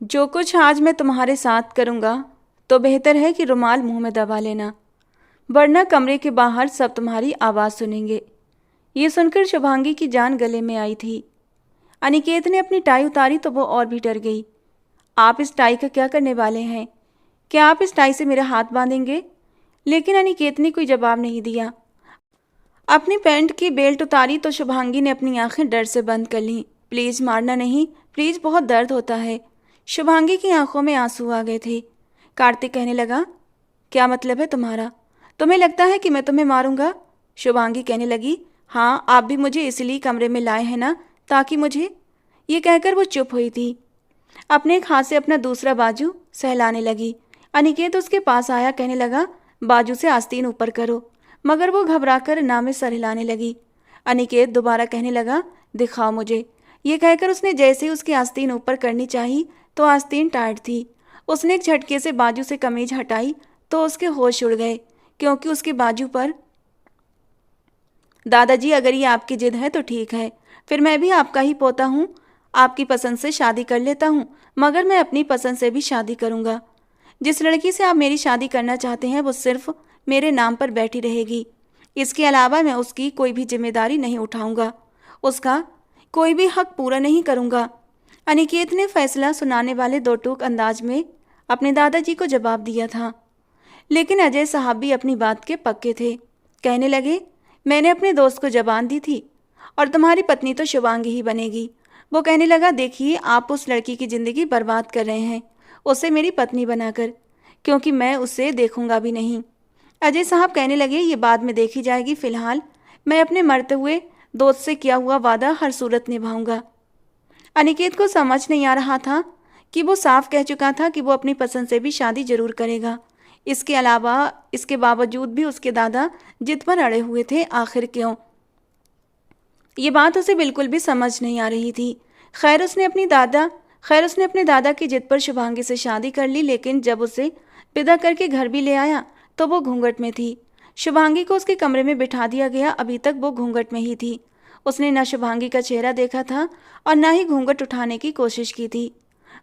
जो कुछ आज मैं तुम्हारे साथ करूँगा तो बेहतर है कि रुमाल मुंह में दबा लेना, वरना कमरे के बाहर सब तुम्हारी आवाज़ सुनेंगे। ये सुनकर शुभांगी की जान गले में आई थी। अनिकेत ने अपनी टाई उतारी तो वो और भी डर गई। आप इस टाई का क्या करने वाले हैं? क्या आप इस टाई से मेरा हाथ बांधेंगे? लेकिन अनिकेत ने कोई जवाब नहीं दिया। अपनी पैंट की बेल्ट उतारी तो शुभांगी ने अपनी आंखें डर से बंद कर लीं। प्लीज़ मारना नहीं, प्लीज़, बहुत दर्द होता है। शुभांगी की आंखों में आंसू आ गए थे। कार्तिक कहने लगा, क्या मतलब है तुम्हारा? तुम्हें लगता है कि मैं तुम्हें मारूंगा? शुभांगी कहने लगी, हाँ, आप भी मुझे इसलिए कमरे में लाए हैं ना, ताकि मुझे। ये कहकर वो चुप हुई थी। अपने एक हाथ से अपना दूसरा बाजू सहलाने लगी। अनिकेत उसके पास आया, कहने लगा, बाजू से आस्तीन ऊपर करो, मगर वो घबराकर ना में सर हिलाने लगी। अनिकेत दोबारा कहने लगा, दिखाओ मुझे। ये कहकर उसने जैसे ही उसकी आस्तीन ऊपर करनी चाही तो आस्तीन टाइट थी। उसने एक झटके से बाजू से कमीज हटाई तो उसके होश उड़ गए, क्योंकि उसके बाजू पर। दादाजी, अगर ये आपकी जिद है तो ठीक है, फिर मैं भी आपका ही पोता हूँ। आपकी पसंद से शादी कर लेता हूँ, मगर मैं अपनी पसंद से भी शादी करूँगा। जिस लड़की से आप मेरी शादी करना चाहते हैं वो सिर्फ मेरे नाम पर बैठी रहेगी। इसके अलावा मैं उसकी कोई भी जिम्मेदारी नहीं उठाऊंगा, उसका कोई भी हक पूरा नहीं करूँगा। अनिकेत ने फैसला सुनाने वाले दो टूक अंदाज में अपने दादाजी को जवाब दिया था। लेकिन अजय साहब भी अपनी बात के पक्के थे। कहने लगे, मैंने अपने दोस्त को जबान दी थी और तुम्हारी पत्नी तो शुभांगी ही बनेगी। वो कहने लगा, देखिए, आप उस लड़की की ज़िंदगी बर्बाद कर रहे हैं उसे मेरी पत्नी बनाकर, क्योंकि मैं उसे देखूंगा भी नहीं। अजय साहब कहने लगे, ये बाद में देखी जाएगी, फिलहाल मैं अपने मरते हुए दोस्त से किया हुआ वादा हर सूरत निभाऊंगा। अनिकेत को समझ नहीं आ रहा था कि वो साफ कह चुका था कि वो अपनी पसंद से भी शादी जरूर करेगा। इसके अलावा इसके बावजूद भी उसके दादा जिद पर अड़े हुए थे। आखिर क्यों? ये बात उसे बिल्कुल भी समझ नहीं आ रही थी। खैर उसने अपने दादा की जिद पर शुभांगी से शादी कर ली, लेकिन जब उसे विदा करके घर भी ले आया तो वो घूंघट में थी। शुभांगी को उसके कमरे में बिठा दिया गया, अभी तक वो घूंघट में ही थी। उसने न शुभांगी का चेहरा देखा था और न ही घूंघट उठाने की कोशिश की थी,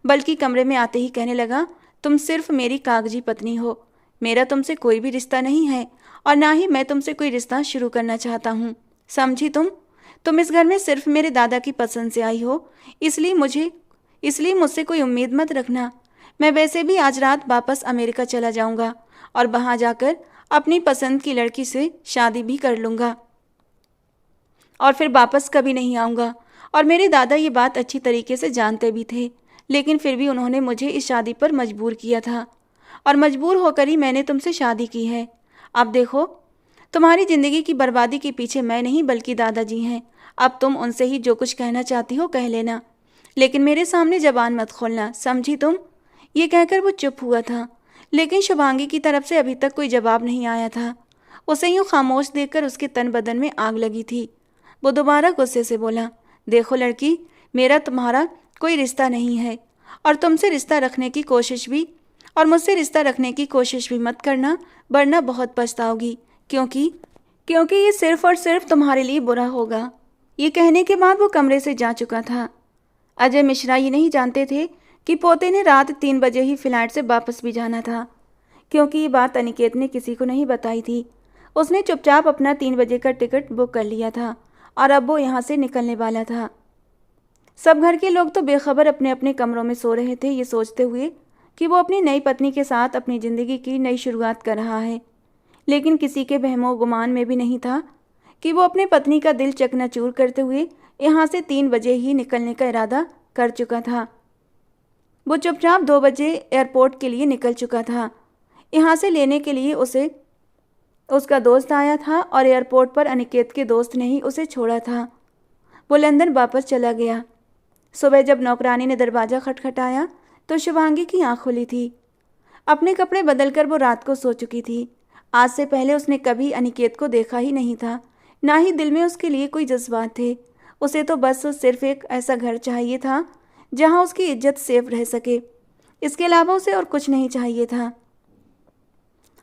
बल्कि कमरे में आते ही कहने लगा, तुम सिर्फ मेरी कागजी पत्नी हो, मेरा तुमसे कोई भी रिश्ता नहीं है और ना ही मैं तुमसे कोई रिश्ता शुरू करना चाहता हूँ। समझी तुम इस घर में सिर्फ मेरे दादा की पसंद से आई हो, इसलिए मुझसे कोई उम्मीद मत रखना। मैं वैसे भी आज रात वापस अमेरिका चला जाऊंगा और वहां जाकर अपनी पसंद की लड़की से शादी भी कर लूंगा और फिर वापस कभी नहीं आऊँगा। और मेरे दादा ये बात अच्छी तरीके से जानते भी थे, लेकिन फिर भी उन्होंने मुझे इस शादी पर मजबूर किया था और मजबूर होकर ही मैंने तुमसे शादी की है। अब देखो, तुम्हारी ज़िंदगी की बर्बादी के पीछे मैं नहीं बल्कि दादाजी हैं। अब तुम उनसे ही जो कुछ कहना चाहती हो कह लेना, लेकिन मेरे सामने जबान मत खोलना, समझी तुम? ये कहकर वो चुप हुआ था, लेकिन शुभांगी की तरफ से अभी तक कोई जवाब नहीं आया था। उसे यूँ खामोश देखकर उसके तन बदन में आग लगी थी। वो दोबारा गुस्से से बोला, देखो लड़की, मेरा तुम्हारा कोई रिश्ता नहीं है और तुमसे रिश्ता रखने की कोशिश भी और मुझसे रिश्ता रखने की कोशिश भी मत करना, वरना बहुत पछताओगी, क्योंकि क्योंकि ये सिर्फ और सिर्फ तुम्हारे लिए बुरा होगा। ये कहने के बाद वो कमरे से जा चुका था। अजय मिश्रा ये नहीं जानते थे कि पोते ने रात 3 बजे ही फ्लाइट से वापस भी जाना था, क्योंकि ये बात अनिकेत ने किसी को नहीं बताई थी। उसने चुपचाप अपना 3 बजे का टिकट बुक कर लिया था और अब वो यहाँ से निकलने वाला था। सब घर के लोग तो बेखबर अपने अपने कमरों में सो रहे थे, ये सोचते हुए कि वो अपनी नई पत्नी के साथ अपनी ज़िंदगी की नई शुरुआत कर रहा है। लेकिन किसी के बहमो गुमान में भी नहीं था कि वो अपने पत्नी का दिल चकनाचूर करते हुए यहाँ से 3 बजे ही निकलने का इरादा कर चुका था। वो चुपचाप 2 बजे एयरपोर्ट के लिए निकल चुका था। यहाँ से लेने के लिए उसे उसका दोस्त आया था और एयरपोर्ट पर अनिकेत के दोस्त ने ही उसे छोड़ा था। वो लंदन वापस चला गया। सुबह जब नौकरानी ने दरवाज़ा खटखटाया तो शुभांगी की आँख खुली थी। अपने कपड़े बदलकर वो रात को सो चुकी थी। आज से पहले उसने कभी अनिकेत को देखा ही नहीं था, ना ही दिल में उसके लिए कोई जज्बात थे। उसे तो बस सिर्फ एक ऐसा घर चाहिए था जहाँ उसकी इज्जत सेफ रह सके। इसके अलावा उसे और कुछ नहीं चाहिए था।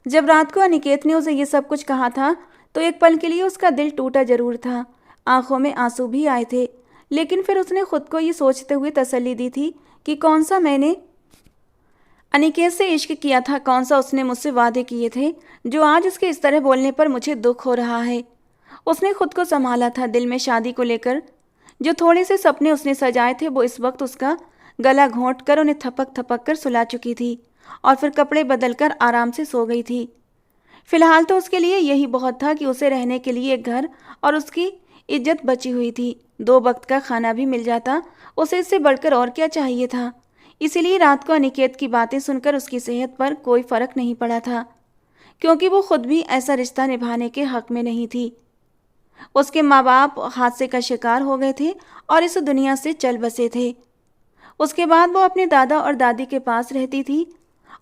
जब रात को अनिकेत ने उसे ये सब कुछ कहा था तो एक पल के लिए उसका दिल टूटा जरूर था, आंखों में आंसू भी आए थे, लेकिन फिर उसने खुद को ये सोचते हुए तसल्ली दी थी कि कौन सा मैंने अनिकेत से इश्क किया था, कौन सा उसने मुझसे वादे किए थे जो आज उसके इस तरह बोलने पर मुझे दुख हो रहा है। उसने खुद को संभाला था। दिल में शादी को लेकर जो थोड़े से सपने उसने सजाए थे वो इस वक्त उसका गला घोंट कर उन्हें थपक थपक कर सुला चुकी थी और फिर कपड़े बदल कर आराम से सो गई थी। फिलहाल तो उसके लिए यही बहुत था कि उसे रहने के लिए एक घर और उसकी इज्जत बची हुई थी। 2 वक्त का खाना भी मिल जाता, उसे इससे बढ़कर और क्या चाहिए था। इसीलिए रात को अनिकेत की बातें सुनकर उसकी सेहत पर कोई फर्क नहीं पड़ा था, क्योंकि वो खुद भी ऐसा रिश्ता निभाने के हक में नहीं थी। उसके माँ बाप हादसे का शिकार हो गए थे और इस दुनिया से चल बसे थे। उसके बाद वो अपने दादा और दादी के पास रहती थी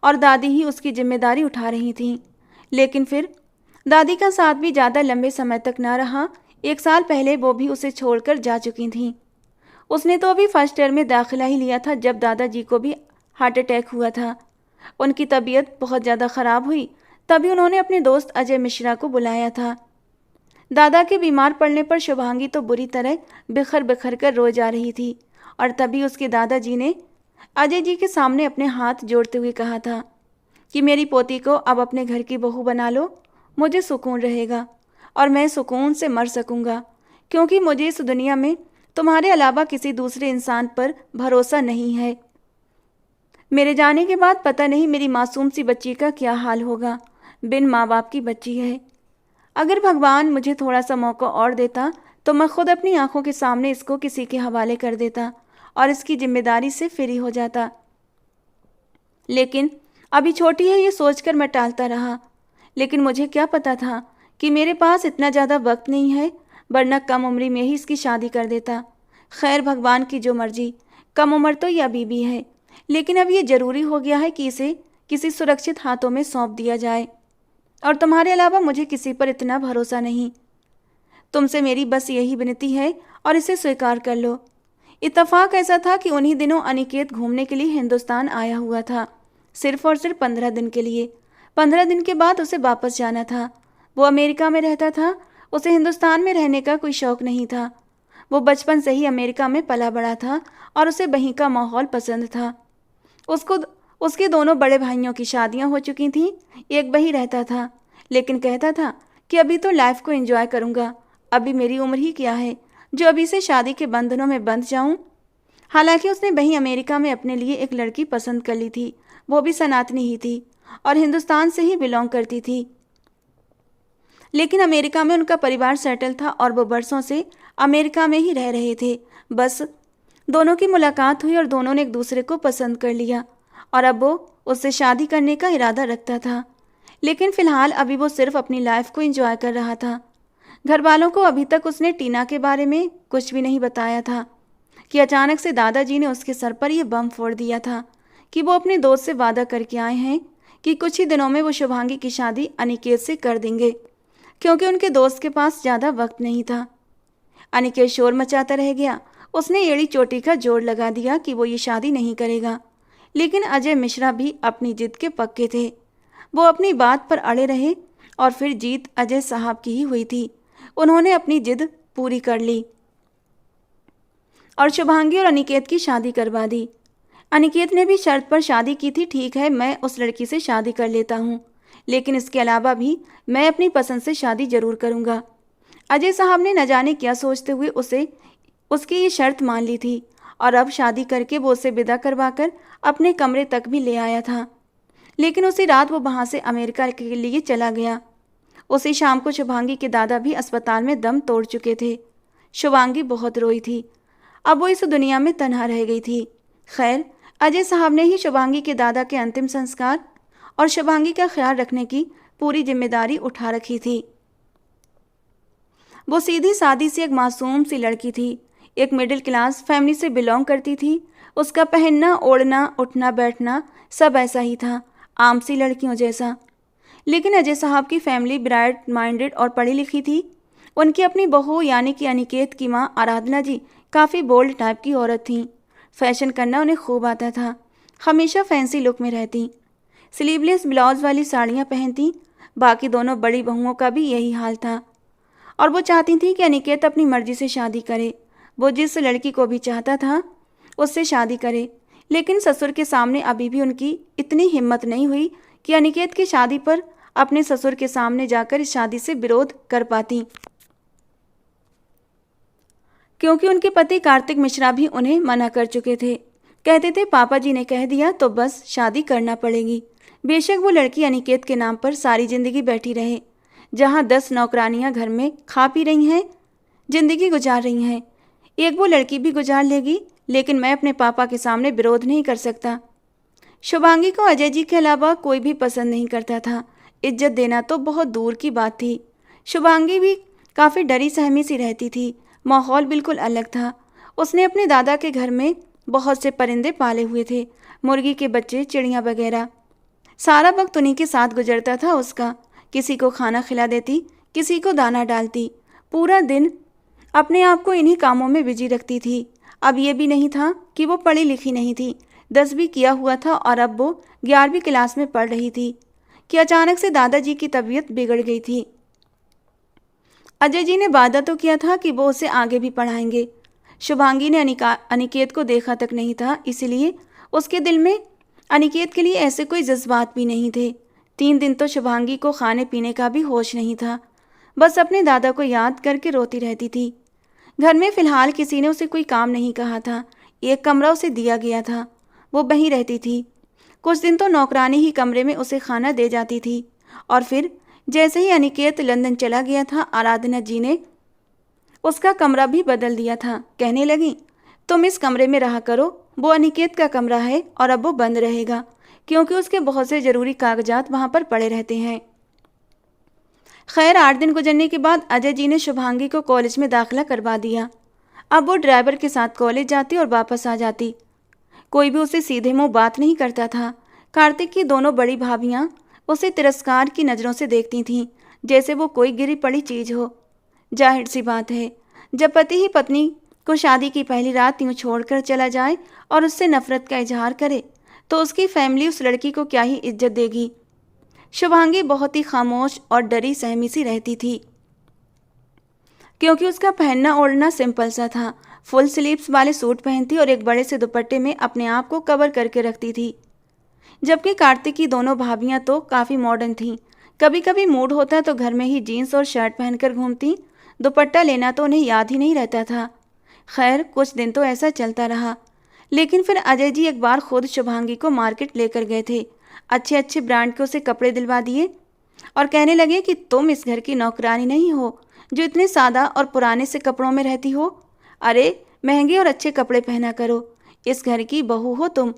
और दादी ही उसकी जिम्मेदारी उठा रही थीं। लेकिन फिर दादी का साथ भी ज़्यादा लंबे समय तक ना रहा। 1 साल पहले वो भी उसे छोड़कर जा चुकी थीं। उसने तो अभी फर्स्ट ईयर में दाखिला ही लिया था जब दादाजी को भी हार्ट अटैक हुआ था। उनकी तबीयत बहुत ज़्यादा ख़राब हुई, तभी उन्होंने अपने दोस्त अजय मिश्रा को बुलाया था। दादा के बीमार पड़ने पर शुभांगी तो बुरी तरह बिखर बिखर कर रो जा रही थी और तभी उसके दादाजी ने अजय जी के सामने अपने हाथ जोड़ते हुए कहा था कि मेरी पोती को अब अपने घर की बहू बना लो, मुझे सुकून रहेगा और मैं सुकून से मर सकूंगा, क्योंकि मुझे इस दुनिया में तुम्हारे अलावा किसी दूसरे इंसान पर भरोसा नहीं है। मेरे जाने के बाद पता नहीं मेरी मासूम सी बच्ची का क्या हाल होगा। बिन माँ बाप की बच्ची है। अगर भगवान मुझे थोड़ा सा मौका और देता तो मैं खुद अपनी आंखों के सामने इसको किसी के हवाले कर देता और इसकी जिम्मेदारी से फ्री हो जाता। लेकिन अभी छोटी है ये सोचकर मैं टालता रहा। लेकिन मुझे क्या पता था कि मेरे पास इतना ज़्यादा वक्त नहीं है, वरना कम उम्र में ही इसकी शादी कर देता। खैर, भगवान की जो मर्जी। कम उम्र तो यह अभी भी है, लेकिन अब ये ज़रूरी हो गया है कि इसे किसी सुरक्षित हाथों में सौंप दिया जाए और तुम्हारे अलावा मुझे किसी पर इतना भरोसा नहीं। तुमसे मेरी बस यही विनती है और इसे स्वीकार कर लो। इत्तेफाक ऐसा था कि उन्हीं दिनों अनिकेत घूमने के लिए हिंदुस्तान आया हुआ था, सिर्फ और सिर्फ 15 दिन के लिए। 15 दिन के बाद उसे वापस जाना था। वो अमेरिका में रहता था, उसे हिंदुस्तान में रहने का कोई शौक़ नहीं था। वो बचपन से ही अमेरिका में पला बड़ा था और उसे वहीं का माहौल पसंद था। उसके दोनों बड़े भाइयों की शादियां हो चुकी थीं। एक वही रहता था, लेकिन कहता था कि अभी तो लाइफ को एंजॉय करूंगा, अभी मेरी उम्र ही क्या है जो अभी से शादी के बंधनों में बंध जाऊं। हालांकि उसने वहीं अमेरिका में अपने लिए एक लड़की पसंद कर ली थी। वो भी सनातनी ही थी और हिंदुस्तान से ही बिलोंग करती थी। लेकिन अमेरिका में उनका परिवार सेटल था और वो बरसों से अमेरिका में ही रह रहे थे। बस दोनों की मुलाकात हुई और दोनों ने एक दूसरे को पसंद कर लिया और अब वो उससे शादी करने का इरादा रखता था। लेकिन फ़िलहाल अभी वो सिर्फ अपनी लाइफ को एंजॉय कर रहा था। घर वालों को अभी तक उसने टीना के बारे में कुछ भी नहीं बताया था कि अचानक से दादाजी ने उसके सर पर यह बम फोड़ दिया था कि वो अपने दोस्त से वादा करके आए हैं कि कुछ ही दिनों में वो शुभांगी की शादी अनिकेत से कर देंगे, क्योंकि उनके दोस्त के पास ज़्यादा वक्त नहीं था। अनिकेत शोर मचाता रह गया। उसने एड़ी चोटी का जोड़ लगा दिया कि वो ये शादी नहीं करेगा। लेकिन अजय मिश्रा भी अपनी जिद के पक्के थे। वो अपनी बात पर अड़े रहे और फिर जीत अजय साहब की ही हुई थी। उन्होंने अपनी जिद पूरी कर ली और शुभांगी और अनिकेत की शादी करवा दी। अनिकेत ने भी शर्त पर शादी की थी। ठीक है, मैं उस लड़की से शादी कर लेता हूँ, लेकिन इसके अलावा भी मैं अपनी पसंद से शादी जरूर करूँगा। अजय साहब ने न जाने क्या सोचते हुए उसकी ये शर्त मान ली थी और अब शादी करके वो उसे विदा करवाकर अपने कमरे तक भी ले आया था। लेकिन उसी रात वो वहाँ से अमेरिका के लिए चला गया। उसी शाम को शुभांगी के दादा भी अस्पताल में दम तोड़ चुके थे। शुभांगी बहुत रोई थी। अब वो इस दुनिया में तन्हा रह गई थी। खैर, अजय साहब ने ही शुभांगी के दादा के अंतिम संस्कार और शुभांगी का ख्याल रखने की पूरी जिम्मेदारी उठा रखी थी। वो सीधी सादी सी एक मासूम सी लड़की थी, एक मिडिल क्लास फैमिली से बिलोंग करती थी। उसका पहनना, ओढ़ना, उठना बैठना सब ऐसा ही था, आम सी लड़कियों जैसा। लेकिन अजय साहब की फैमिली ब्राइट माइंडेड और पढ़ी लिखी थी। उनकी अपनी बहू यानी कि अनिकेत की माँ आराधना जी काफ़ी बोल्ड टाइप की औरत थीं। फैशन करना उन्हें खूब आता था। हमेशा फैंसी लुक में रहती, स्लीवलेस ब्लाउज वाली साड़ियाँ पहनती। बाकी दोनों बड़ी बहुओं का भी यही हाल था और वो चाहती थी कि अनिकेत अपनी मर्जी से शादी करे। वो जिस लड़की को भी चाहता था उससे शादी करे, लेकिन ससुर के सामने अभी भी उनकी इतनी हिम्मत नहीं हुई कि अनिकेत की शादी पर अपने ससुर के सामने जाकर इस शादी से विरोध कर पाती, क्योंकि उनके पति कार्तिक मिश्रा भी उन्हें मना कर चुके थे। कहते थे पापा जी ने कह दिया तो बस शादी करना पड़ेगी। बेशक वो लड़की अनिकेत के नाम पर सारी जिंदगी बैठी रहे, जहाँ 10 नौकरानियां घर में खा पी रही हैं, जिंदगी गुजार रही हैं, एक वो लड़की भी गुजार लेगी, लेकिन मैं अपने पापा के सामने विरोध नहीं कर सकता। शुभांगी को अजय जी के अलावा कोई भी पसंद नहीं करता था। इज्जत देना तो बहुत दूर की बात थी। शुभांगी भी काफ़ी डरी सहमी सी रहती थी। माहौल बिल्कुल अलग था। उसने अपने दादा के घर में बहुत से परिंदे पाले हुए थे, मुर्गी के बच्चे, चिड़ियाँ वगैरह। सारा वक्त उन्हीं के साथ गुजरता था उसका। किसी को खाना खिला देती, किसी को दाना डालती, पूरा दिन अपने आप को इन्हीं कामों में बिजी रखती थी। अब ये भी नहीं था कि वो पढ़ी लिखी नहीं थी, 10वीं किया हुआ था और अब वो 11वीं क्लास में पढ़ रही थी कि अचानक से दादाजी की तबीयत बिगड़ गई थी। अजय जी ने वादा तो किया था कि वो उसे आगे भी पढ़ाएंगे। शुभांगी ने अनिकेत को देखा तक नहीं था, इसलिए उसके दिल में अनिकेत के लिए ऐसे कोई जज्बात भी नहीं थे। 3 दिन तो शुभांगी को खाने पीने का भी होश नहीं था, बस अपने दादा को याद करके रोती रहती थी। घर में फिलहाल किसी ने उसे कोई काम नहीं कहा था। एक कमरा उसे दिया गया था, वो वहीं रहती थी। कुछ दिन तो नौकरानी ही कमरे में उसे खाना दे जाती थी, और फिर जैसे ही अनिकेत लंदन चला गया था, आराधना जी ने उसका कमरा भी बदल दिया था। कहने लगी, तुम इस कमरे में रहा करो, वो अनिकेत का कमरा है और अब वो बंद रहेगा, क्योंकि उसके बहुत से ज़रूरी कागजात वहाँ पर पड़े रहते हैं। खैर 8 दिन गुजरने के बाद अजय जी ने शुभांगी को कॉलेज में दाखिला करवा दिया। अब वो ड्राइवर के साथ कॉलेज जाती और वापस आ जाती। कोई भी उसे सीधे मुंह बात नहीं करता था। कार्तिक की दोनों बड़ी भाभियां उसे तिरस्कार की नज़रों से देखती थीं, जैसे वो कोई गिरी पड़ी चीज़ हो। जाहिर सी बात है, जब पति ही पत्नी को शादी की पहली रात यूँ छोड़कर चला जाए और उससे नफरत का इजहार करे, तो उसकी फैमिली उस लड़की को क्या ही इज्जत देगी। शुभांगी बहुत ही खामोश और डरी सहमी सी रहती थी, क्योंकि उसका पहनना ओढ़ना सिंपल सा था। फुल स्लीव्स वाले सूट पहनती और एक बड़े से दुपट्टे में अपने आप को कवर करके रखती थी। जबकि कार्तिक की दोनों भाभियां तो काफ़ी मॉडर्न थीं। कभी कभी मूड होता तो घर में ही जीन्स और शर्ट पहनकर घूमती, दुपट्टा लेना तो उन्हें याद ही नहीं रहता था। खैर कुछ दिन तो ऐसा चलता रहा, लेकिन फिर अजय जी एक बार खुद शुभांगी को मार्केट लेकर गए थे। अच्छे अच्छे ब्रांड के उसे कपड़े दिलवा दिए और कहने लगे कि तुम इस घर की नौकरानी नहीं हो जो इतने सादा और पुराने से कपड़ों में रहती हो। अरे महंगे और अच्छे कपड़े पहना करो, इस घर की बहू हो तुम।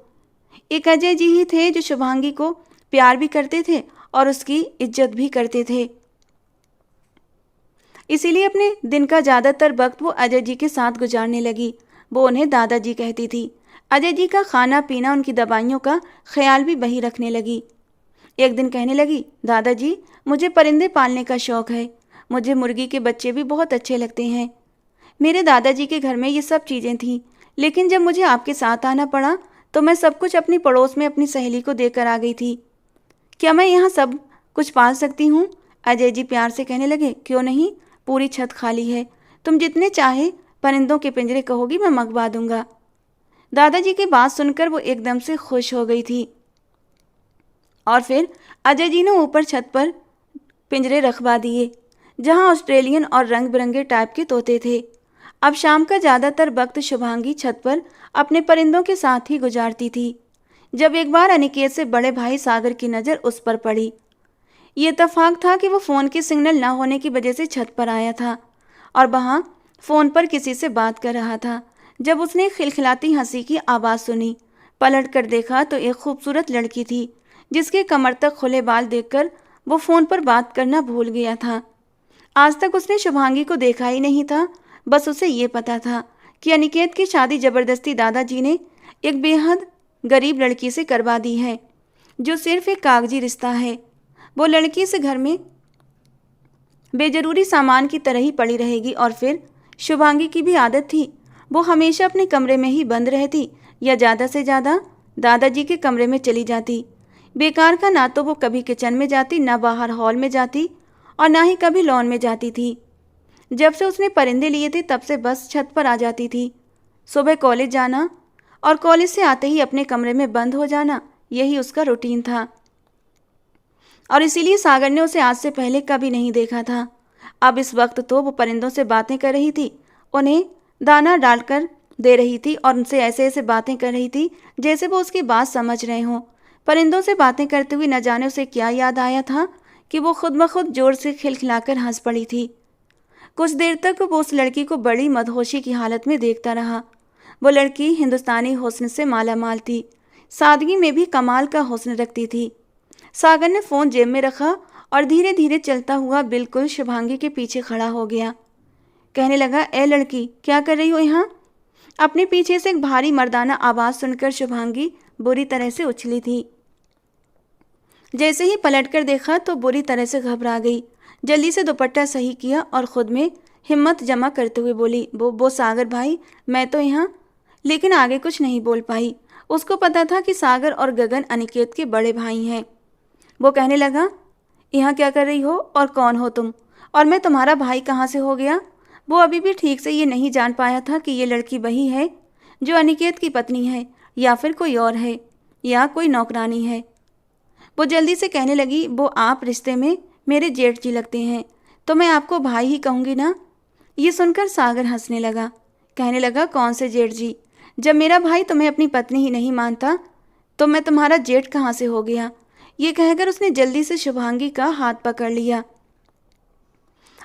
एक अजय जी ही थे जो शुभांगी को प्यार भी करते थे और उसकी इज्जत भी करते थे। इसीलिए अपने दिन का ज़्यादातर वक्त वो अजय जी के साथ गुजारने लगी। वो उन्हें दादाजी कहती थी। अजय जी का खाना पीना, उनकी दवाइयों का ख्याल भी वही रखने लगी। एक दिन कहने लगी, दादाजी मुझे परिंदे पालने का शौक़ है, मुझे मुर्गी के बच्चे भी बहुत अच्छे लगते हैं। मेरे दादाजी के घर में ये सब चीज़ें थीं, लेकिन जब मुझे आपके साथ आना पड़ा तो मैं सब कुछ अपनी पड़ोस में अपनी सहेली को देकर आ गई थी। क्या मैं यहाँ सब कुछ पाल सकती हूँ? अजय जी प्यार से कहने लगे, क्यों नहीं, पूरी छत खाली है, तुम जितने चाहे परिंदों के पिंजरे कहोगी मैं मंगवा दूंगा। दादाजी की बात सुनकर वो एकदम से खुश हो गई थी और फिर अजय जी ने ऊपर छत पर पिंजरे रखवा दिए, जहाँ ऑस्ट्रेलियन और रंग बिरंगे टाइप के तोते थे। अब शाम का ज़्यादातर वक्त शुभांगी छत पर अपने परिंदों के साथ ही गुजारती थी, जब एक बार अनिकेत से बड़े भाई सागर की नज़र उस पर पड़ी। ये इत्तेफाक था कि वो फ़ोन की सिग्नल न होने की वजह से छत पर आया था और वहाँ फ़ोन पर किसी से बात कर रहा था। जब उसने खिलखिलाती हंसी की आवाज़ सुनी, पलट कर देखा तो एक खूबसूरत लड़की थी, जिसके कमर तक खुले बाल देखकर वो फ़ोन पर बात करना भूल गया था। आज तक उसने शुभांगी को देखा ही नहीं था, बस उसे ये पता था कि अनिकेत की शादी ज़बरदस्ती दादाजी ने एक बेहद गरीब लड़की से करवा दी है, जो सिर्फ एक कागजी रिश्ता है। वो लड़की से घर में बेजरूरी सामान की तरह ही पड़ी रहेगी। और फिर शुभांगी की भी आदत थी, वो हमेशा अपने कमरे में ही बंद रहती या ज़्यादा से ज़्यादा दादाजी के कमरे में चली जाती। बेकार का ना तो वो कभी किचन में जाती, ना बाहर हॉल में जाती और ना ही कभी लॉन में जाती थी। जब से उसने परिंदे लिए थे तब से बस छत पर आ जाती थी। सुबह कॉलेज जाना और कॉलेज से आते ही अपने कमरे में बंद हो जाना, यही उसका रूटीन था। और इसीलिए सागर ने उसे आज से पहले कभी नहीं देखा था। अब इस वक्त तो वो परिंदों से बातें कर रही थी, उन्हें दाना डालकर दे रही थी और उनसे ऐसे ऐसे बातें कर रही थी जैसे वो उसकी बात समझ रहे हों। परिंदों से बातें करते हुए न जाने उसे क्या याद आया था कि वो खुद ब खुद जोर से खिलखिलाकर हंस पड़ी थी। कुछ देर तक वो उस लड़की को बड़ी मदहोशी की हालत में देखता रहा। वो लड़की हिंदुस्तानी हुस्न से मालामाल थी, सादगी में भी कमाल का हुस्न रखती थी। सागर ने फ़ोन जेब में रखा और धीरे धीरे चलता हुआ बिल्कुल शुभांगी के पीछे खड़ा हो गया। कहने लगा, ए लड़की, क्या कर रही हो यहाँ? अपने पीछे से एक भारी मर्दाना आवाज़ सुनकर शुभांगी बुरी तरह से उछली थी। जैसे ही पलटकर देखा तो बुरी तरह से घबरा गई। जल्दी से दुपट्टा सही किया और खुद में हिम्मत जमा करते हुए बोली, वो सागर भाई, मैं तो यहाँ। लेकिन आगे कुछ नहीं बोल पाई। उसको पता था कि सागर और गगन अनिकेत के बड़े भाई हैं। वो कहने लगा, यहाँ क्या कर रही हो और कौन हो तुम, और मैं तुम्हारा भाई कहाँ से हो गया? वो अभी भी ठीक से ये नहीं जान पाया था कि ये लड़की वही है जो अनिकेत की पत्नी है, या फिर कोई और है, या कोई नौकरानी है। वो जल्दी से कहने लगी, वो आप रिश्ते में मेरे जेठ जी लगते हैं, तो मैं आपको भाई ही कहूँगी ना। ये सुनकर सागर हंसने लगा। कहने लगा, कौन से जेठ जी? जब मेरा भाई तुम्हें अपनी पत्नी ही नहीं मानता तो मैं तुम्हारा जेठ कहाँ से हो गया? ये कहकर उसने जल्दी से शुभांगी का हाथ पकड़ लिया।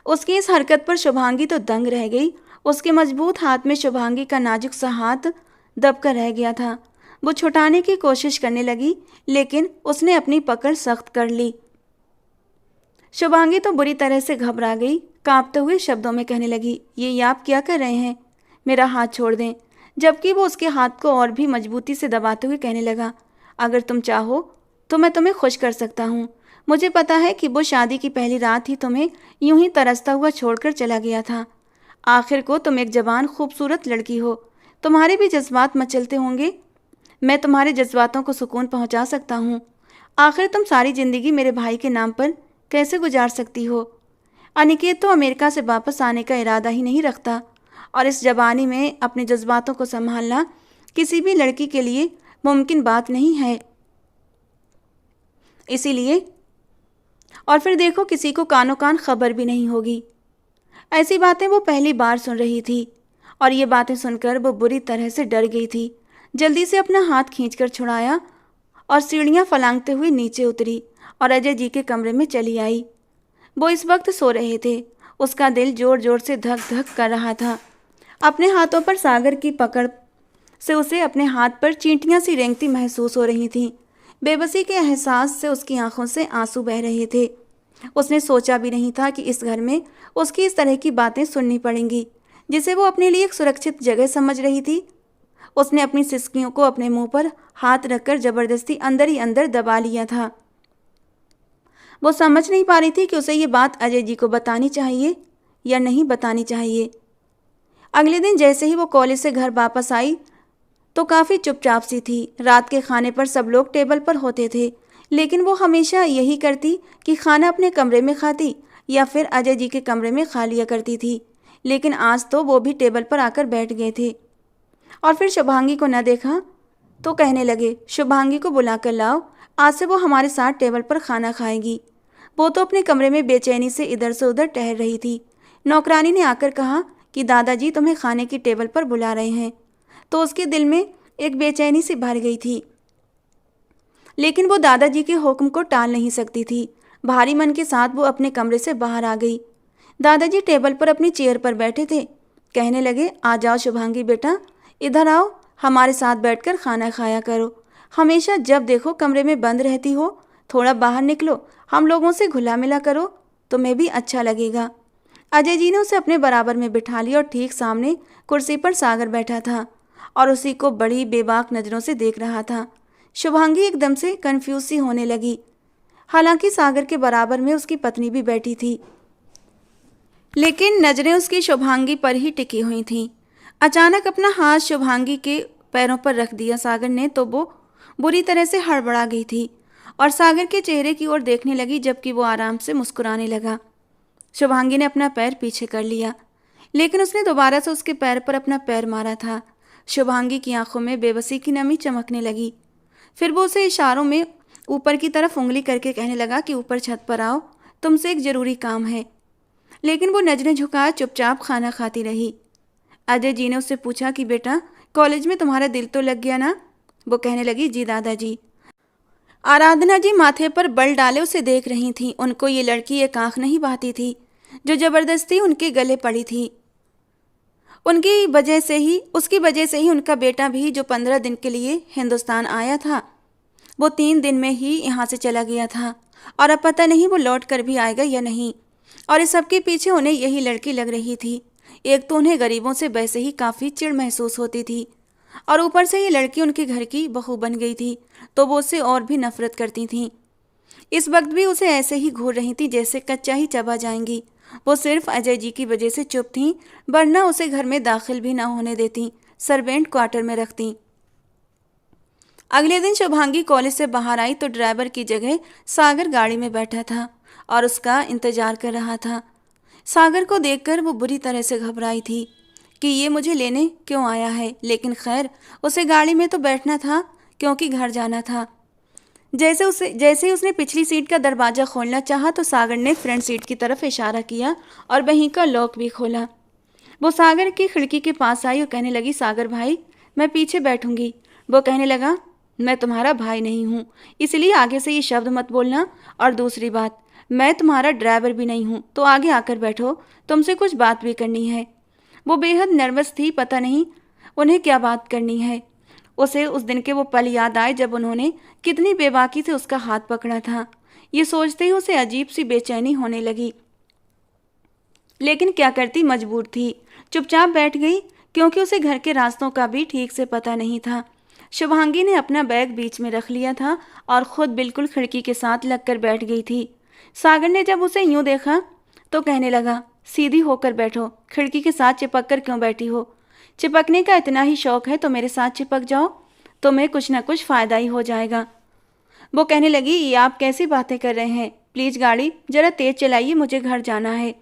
उसकी इस हरकत पर शुभांगी तो दंग रह गई। उसके मजबूत हाथ में शुभांगी का नाजुक सा हाथ दबकर रह गया था। वो छुटाने की कोशिश करने लगी, लेकिन उसने अपनी पकड़ सख्त कर ली। शुभांगी तो बुरी तरह से घबरा गई। कांपते हुए शब्दों में कहने लगी, ये आप क्या कर रहे हैं? मेरा हाथ छोड़ दें। जबकि वो उसके हाथ को और भी मजबूती से दबाते हुए कहने लगा, अगर तुम चाहो तो मैं तुम्हें खुश कर सकता हूँ। मुझे पता है कि वो शादी की पहली रात ही तुम्हें यूं ही तरसता हुआ छोड़कर चला गया था। आखिर को तुम एक जवान खूबसूरत लड़की हो, तुम्हारे भी जज्बात मचलते होंगे। मैं तुम्हारे जज्बातों को सुकून पहुंचा सकता हूँ। आखिर तुम सारी ज़िंदगी मेरे भाई के नाम पर कैसे गुजार सकती हो? अनिकेत तो अमेरिका से वापस आने का इरादा ही नहीं रखता, और इस जवानी में अपने जज्बातों को संभालना किसी भी लड़की के लिए मुमकिन बात नहीं है। इसीलिए और फिर देखो, किसी को कानो कान खबर भी नहीं होगी। ऐसी बातें वो पहली बार सुन रही थी, और ये बातें सुनकर वो बुरी तरह से डर गई थी। जल्दी से अपना हाथ खींचकर छुड़ाया और सीढ़ियाँ फलांगते हुए नीचे उतरी और अजय जी के कमरे में चली आई। वो इस वक्त सो रहे थे। उसका दिल जोर जोर से धक धक कर रहा था। अपने हाथों पर सागर की पकड़ से उसे अपने हाथ पर चींटियाँ सी रेंगती महसूस हो रही थीं। बेबसी के एहसास से उसकी आंखों से आंसू बह रहे थे। उसने सोचा भी नहीं था कि इस घर में उसकी इस तरह की बातें सुननी पड़ेंगी, जिसे वो अपने लिए एक सुरक्षित जगह समझ रही थी। उसने अपनी सिसकियों को अपने मुंह पर हाथ रखकर जबरदस्ती अंदर ही अंदर दबा लिया था। वो समझ नहीं पा रही थी कि उसे ये बात अजय जी को बतानी चाहिए या नहीं बतानी चाहिए। अगले दिन जैसे ही वो कॉलेज से घर वापस आई तो काफ़ी चुपचाप सी थी। रात के खाने पर सब लोग टेबल पर होते थे, लेकिन वो हमेशा यही करती कि खाना अपने कमरे में खाती या फिर अजय जी के कमरे में खा लिया करती थी। लेकिन आज तो वो भी टेबल पर आकर बैठ गए थे, और फिर शुभांगी को न देखा तो कहने लगे, शुभांगी को बुला कर लाओ, आज से वो हमारे साथ टेबल पर खाना खाएगी। वो तो अपने कमरे में बेचैनी से इधर से उधर टहल रही थी। नौकरानी ने आकर कहा कि दादाजी तुम्हें खाने की टेबल पर बुला रहे हैं, तो उसके दिल में एक बेचैनी सी भर गई थी। लेकिन वो दादाजी के हुक्म को टाल नहीं सकती थी। भारी मन के साथ वो अपने कमरे से बाहर आ गई। दादाजी टेबल पर अपनी चेयर पर बैठे थे। कहने लगे, आ जाओ शुभांगी बेटा, इधर आओ, हमारे साथ बैठकर खाना खाया करो। हमेशा जब देखो कमरे में बंद रहती हो, थोड़ा बाहर निकलो, हम लोगों से घुला मिला करो, तुम्हें भी अच्छा लगेगा। अजय जी ने उसे अपने बराबर में बिठा लिया और ठीक सामने कुर्सी पर सागर बैठा था और उसी को बड़ी बेबाक नज़रों से देख रहा था। शुभांगी एकदम से कन्फ्यूज सी होने लगी। हालांकि सागर के बराबर में उसकी पत्नी भी बैठी थी, लेकिन नज़रें उसकी शुभांगी पर ही टिकी हुई थीं। अचानक अपना हाथ शुभांगी के पैरों पर रख दिया सागर ने, तो वो बुरी तरह से हड़बड़ा गई थी और सागर के चेहरे की ओर देखने लगी, जबकि वो आराम से मुस्कुराने लगा। शुभांगी ने अपना पैर पीछे कर लिया, लेकिन उसने दोबारा से उसके पैर पर अपना पैर मारा था। शुभांगी की आंखों में बेबसी की नमी चमकने लगी। फिर वो उसे इशारों में ऊपर की तरफ उंगली करके कहने लगा कि ऊपर छत पर आओ, तुमसे एक ज़रूरी काम है। लेकिन वो नजरें झुकाए चुपचाप खाना खाती रही। अजय जी ने उससे पूछा कि बेटा, कॉलेज में तुम्हारा दिल तो लग गया ना? वो कहने लगी, जी दादाजी। आराधना जी माथे पर बल डाले उसे देख रही थीं। उनको ये लड़की एक आंख नहीं बहाती थी जो जबरदस्ती उनके गले पड़ी थी। उसकी वजह से ही उनका बेटा भी, जो 15 दिन के लिए हिंदुस्तान आया था, वो 3 दिन में ही यहाँ से चला गया था और अब पता नहीं वो लौट कर भी आएगा या नहीं। और इस सब के पीछे उन्हें यही लड़की लग रही थी। एक तो उन्हें गरीबों से वैसे ही काफ़ी चिढ़ महसूस होती थी और ऊपर से ये लड़की उनके घर की बहू बन गई थी, तो वो उससे और भी नफरत करती थीं। इस वक्त भी उसे ऐसे ही घूर रही थी जैसे कच्चा ही चबा जाएंगी। वो सिर्फ अजय जी की वजह से चुप थीं, वरना उसे घर में दाखिल भी ना होने देती, सर्वेंट क्वार्टर में रखती। अगले दिन शुभांगी कॉलेज से बाहर आई तो ड्राइवर की जगह सागर गाड़ी में बैठा था और उसका इंतजार कर रहा था। सागर को देखकर वो बुरी तरह से घबराई थी कि ये मुझे लेने क्यों आया है, लेकिन खैर उसे गाड़ी में तो बैठना था क्योंकि घर जाना था। जैसे ही उसने पिछली सीट का दरवाज़ा खोलना चाहा तो सागर ने फ्रंट सीट की तरफ इशारा किया और वहीं का लॉक भी खोला। वो सागर की खिड़की के पास आई और कहने लगी, सागर भाई, मैं पीछे बैठूंगी। वो कहने लगा, मैं तुम्हारा भाई नहीं हूँ, इसलिए आगे से ये शब्द मत बोलना। और दूसरी बात, मैं तुम्हारा ड्राइवर भी नहीं हूँ, तो आगे आकर बैठो, तुमसे कुछ बात भी करनी है। वो बेहद नर्वस थी, पता नहीं उन्हें क्या बात करनी है। उसे उस दिन के वो पल याद आए जब उन्होंने कितनी बेबाकी से उसका हाथ पकड़ा था। ये सोचते ही उसे अजीब सी बेचैनी होने लगी, लेकिन क्या करती, मजबूर थी। चुपचाप बैठ गई क्योंकि उसे घर के रास्तों का भी ठीक से पता नहीं था। शुभांगी ने अपना बैग बीच में रख लिया था और खुद बिल्कुल खिड़की के साथ लगकर बैठ गई थी। सागर ने जब उसे यूं देखा तो कहने लगा, सीधी होकर बैठो, खिड़की के साथ चिपक कर क्यों बैठी हो? चिपकने का इतना ही शौक है तो मेरे साथ चिपक जाओ, तुम्हें कुछ ना कुछ फ़ायदा ही हो जाएगा। वो कहने लगी, ये आप कैसी बातें कर रहे हैं? प्लीज़ गाड़ी ज़रा तेज़ चलाइए, मुझे घर जाना है।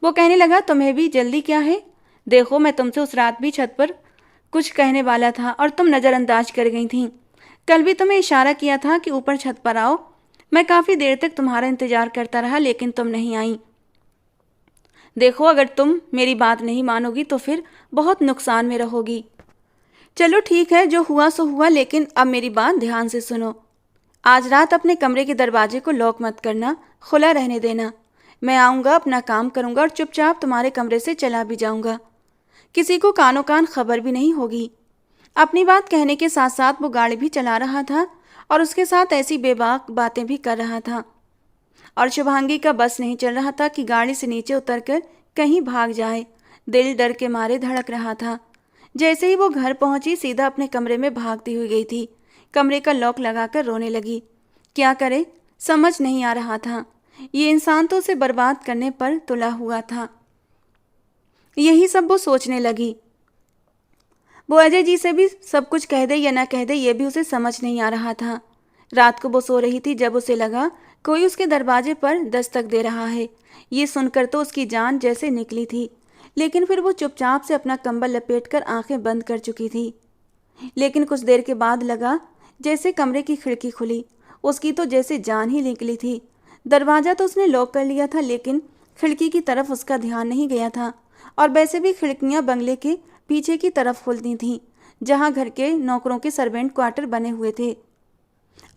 वो कहने लगा, तुम्हें भी जल्दी क्या है? देखो, मैं तुमसे उस रात भी छत पर कुछ कहने वाला था और तुम नज़रअंदाज कर गई थी। कल भी तुम्हें इशारा किया था कि ऊपर छत पर आओ। मैं काफ़ी देर तक तुम्हारा इंतज़ार करता रहा, लेकिन तुम नहीं आई। देखो, अगर तुम मेरी बात नहीं मानोगी तो फिर बहुत नुकसान में रहोगी। चलो ठीक है, जो हुआ सो हुआ, लेकिन अब मेरी बात ध्यान से सुनो। आज रात अपने कमरे के दरवाजे को लॉक मत करना, खुला रहने देना। मैं आऊँगा, अपना काम करूँगा और चुपचाप तुम्हारे कमरे से चला भी जाऊँगा। किसी को कानो कान खबर भी नहीं होगी। अपनी बात कहने के साथ साथ वो गाड़ी भी चला रहा था और उसके साथ ऐसी बेबाक बातें भी कर रहा था। और शुभांगी का बस नहीं चल रहा था कि गाड़ी से नीचे उतरकर कहीं भाग जाए। दिल डर के मारे धड़क रहा था। जैसे ही वो घर पहुंची, सीधा अपने कमरे में भागती हुई गई थी। कमरे का लॉक लगाकर रोने लगी। क्या करे, समझ नहीं आ रहा था। ये इंसान तो उसे बर्बाद करने पर तुला हुआ था। यही सब वो सोचने लगी। वो अजय जी से भी सब कुछ कह दे या ना कह दे, ये भी उसे समझ नहीं आ रहा था। रात को वो सो रही थी जब उसे लगा कोई उसके दरवाजे पर दस्तक दे रहा है। ये सुनकर तो उसकी जान जैसे निकली थी, लेकिन फिर वो चुपचाप से अपना कंबल लपेटकर आंखें बंद कर चुकी थी। लेकिन कुछ देर के बाद लगा जैसे कमरे की खिड़की खुली। उसकी तो जैसे जान ही निकली थी। दरवाज़ा तो उसने लॉक कर लिया था, लेकिन खिड़की की तरफ उसका ध्यान नहीं गया था। और वैसे भी खिड़कियां बंगले के पीछे की तरफ खुलती थीं, जहां घर के नौकरों के सर्वेंट क्वार्टर बने हुए थे।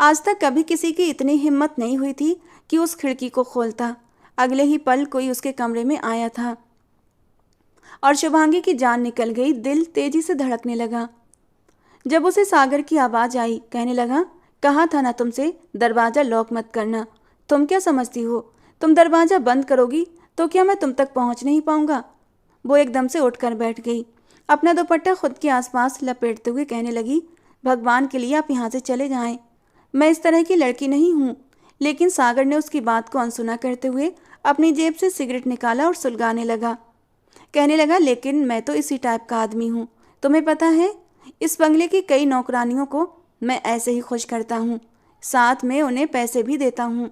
आज तक कभी किसी की इतनी हिम्मत नहीं हुई थी कि उस खिड़की को खोलता। अगले ही पल कोई उसके कमरे में आया था और शुभांगी की जान निकल गई। दिल तेजी से धड़कने लगा। जब उसे सागर की आवाज़ आई, कहने लगा, कहा था ना तुमसे दरवाज़ा लॉक मत करना। तुम क्या समझती हो, तुम दरवाज़ा बंद करोगी तो क्या मैं तुम तक पहुंच नहीं पाऊंगा? वो एकदम से उठकर बैठ गई, अपना दुपट्टा खुद के आसपास लपेटते हुए कहने लगी, भगवान के लिए आप यहाँ से चले जाएं। मैं इस तरह की लड़की नहीं हूँ। लेकिन सागर ने उसकी बात को अनसुना करते हुए अपनी जेब से सिगरेट निकाला और सुलगाने लगा। कहने लगा, लेकिन मैं तो इसी टाइप का आदमी हूँ। तुम्हें पता है, इस बंगले की कई नौकरानियों को मैं ऐसे ही खुश करता हूँ, साथ में उन्हें पैसे भी देता हूँ।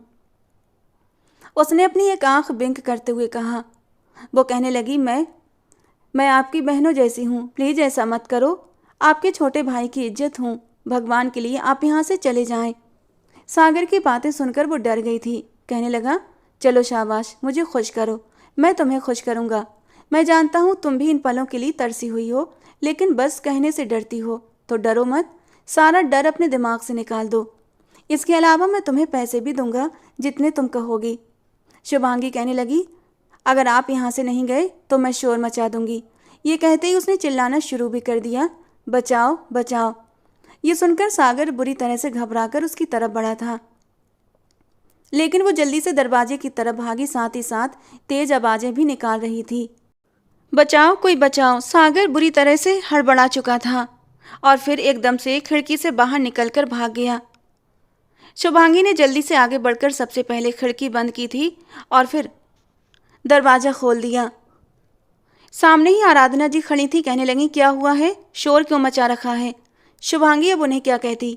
उसने अपनी एक आंख बिंक करते हुए कहा। वो कहने लगी, मैं आपकी बहनों जैसी हूँ, प्लीज़ ऐसा मत करो। आपके छोटे भाई की इज्जत हूँ, भगवान के लिए आप यहाँ से चले जाएं। सागर की बातें सुनकर वो डर गई थी। कहने लगा, चलो शाबाश, मुझे खुश करो, मैं तुम्हें खुश करूँगा। मैं जानता हूँ तुम भी इन पलों के लिए तरसी हुई हो, लेकिन बस कहने से डरती हो, तो डरो मत, सारा डर अपने दिमाग से निकाल दो। इसके अलावा मैं तुम्हें पैसे भी दूंगा जितने तुम कहोगी। शुभांगी कहने लगी, अगर आप यहाँ से नहीं गए तो मैं शोर मचा दूंगी। ये कहते ही उसने चिल्लाना शुरू भी कर दिया, बचाओ बचाओ। ये सुनकर सागर बुरी तरह से घबराकर उसकी तरफ बढ़ा था, लेकिन वो जल्दी से दरवाजे की तरफ भागी, साथ ही साथ तेज आवाजें भी निकाल रही थी। बचाओ, कोई बचाओ। सागर बुरी तरह से हड़बड़ा चुका था और फिर एकदम से खिड़की से बाहर निकलकर भाग गया। शुभांगी ने जल्दी से आगे बढ़कर सबसे पहले खिड़की बंद की थी और फिर दरवाज़ा खोल दिया। सामने ही आराधना जी खड़ी थी। कहने लगी, क्या हुआ है, शोर क्यों मचा रखा है? शुभांगी अब उन्हें क्या कहती।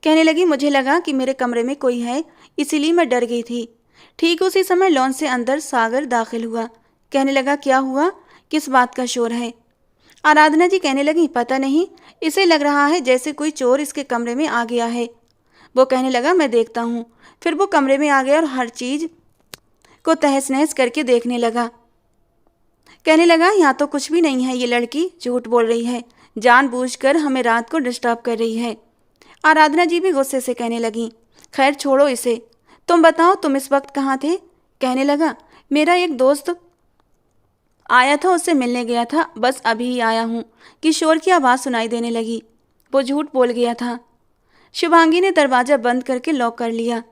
कहने लगी, मुझे लगा कि मेरे कमरे में कोई है, इसीलिए मैं डर गई थी। ठीक उसी समय लॉन से अंदर सागर दाखिल हुआ। कहने लगा, क्या हुआ, किस बात का शोर है? आराधना जी कहने लगी, पता नहीं, इसे लग रहा है जैसे कोई चोर इसके कमरे में आ गया है। वो कहने लगा, मैं देखता हूँ। फिर वो कमरे में आ गया और हर चीज़ को तहस नहस करके देखने लगा। कहने लगा, यहाँ तो कुछ भी नहीं है, ये लड़की झूठ बोल रही है, जानबूझकर हमें रात को डिस्टर्ब कर रही है। आराधना जी भी गुस्से से कहने लगी, खैर छोड़ो इसे, तुम बताओ तुम इस वक्त कहाँ थे? कहने लगा, मेरा एक दोस्त आया था, उससे मिलने गया था, बस अभी ही आया हूँ कि शोर की आवाज़ सुनाई देने लगी। वो झूठ बोल गया था। शुभांगी ने दरवाज़ा बंद करके लॉक कर लिया,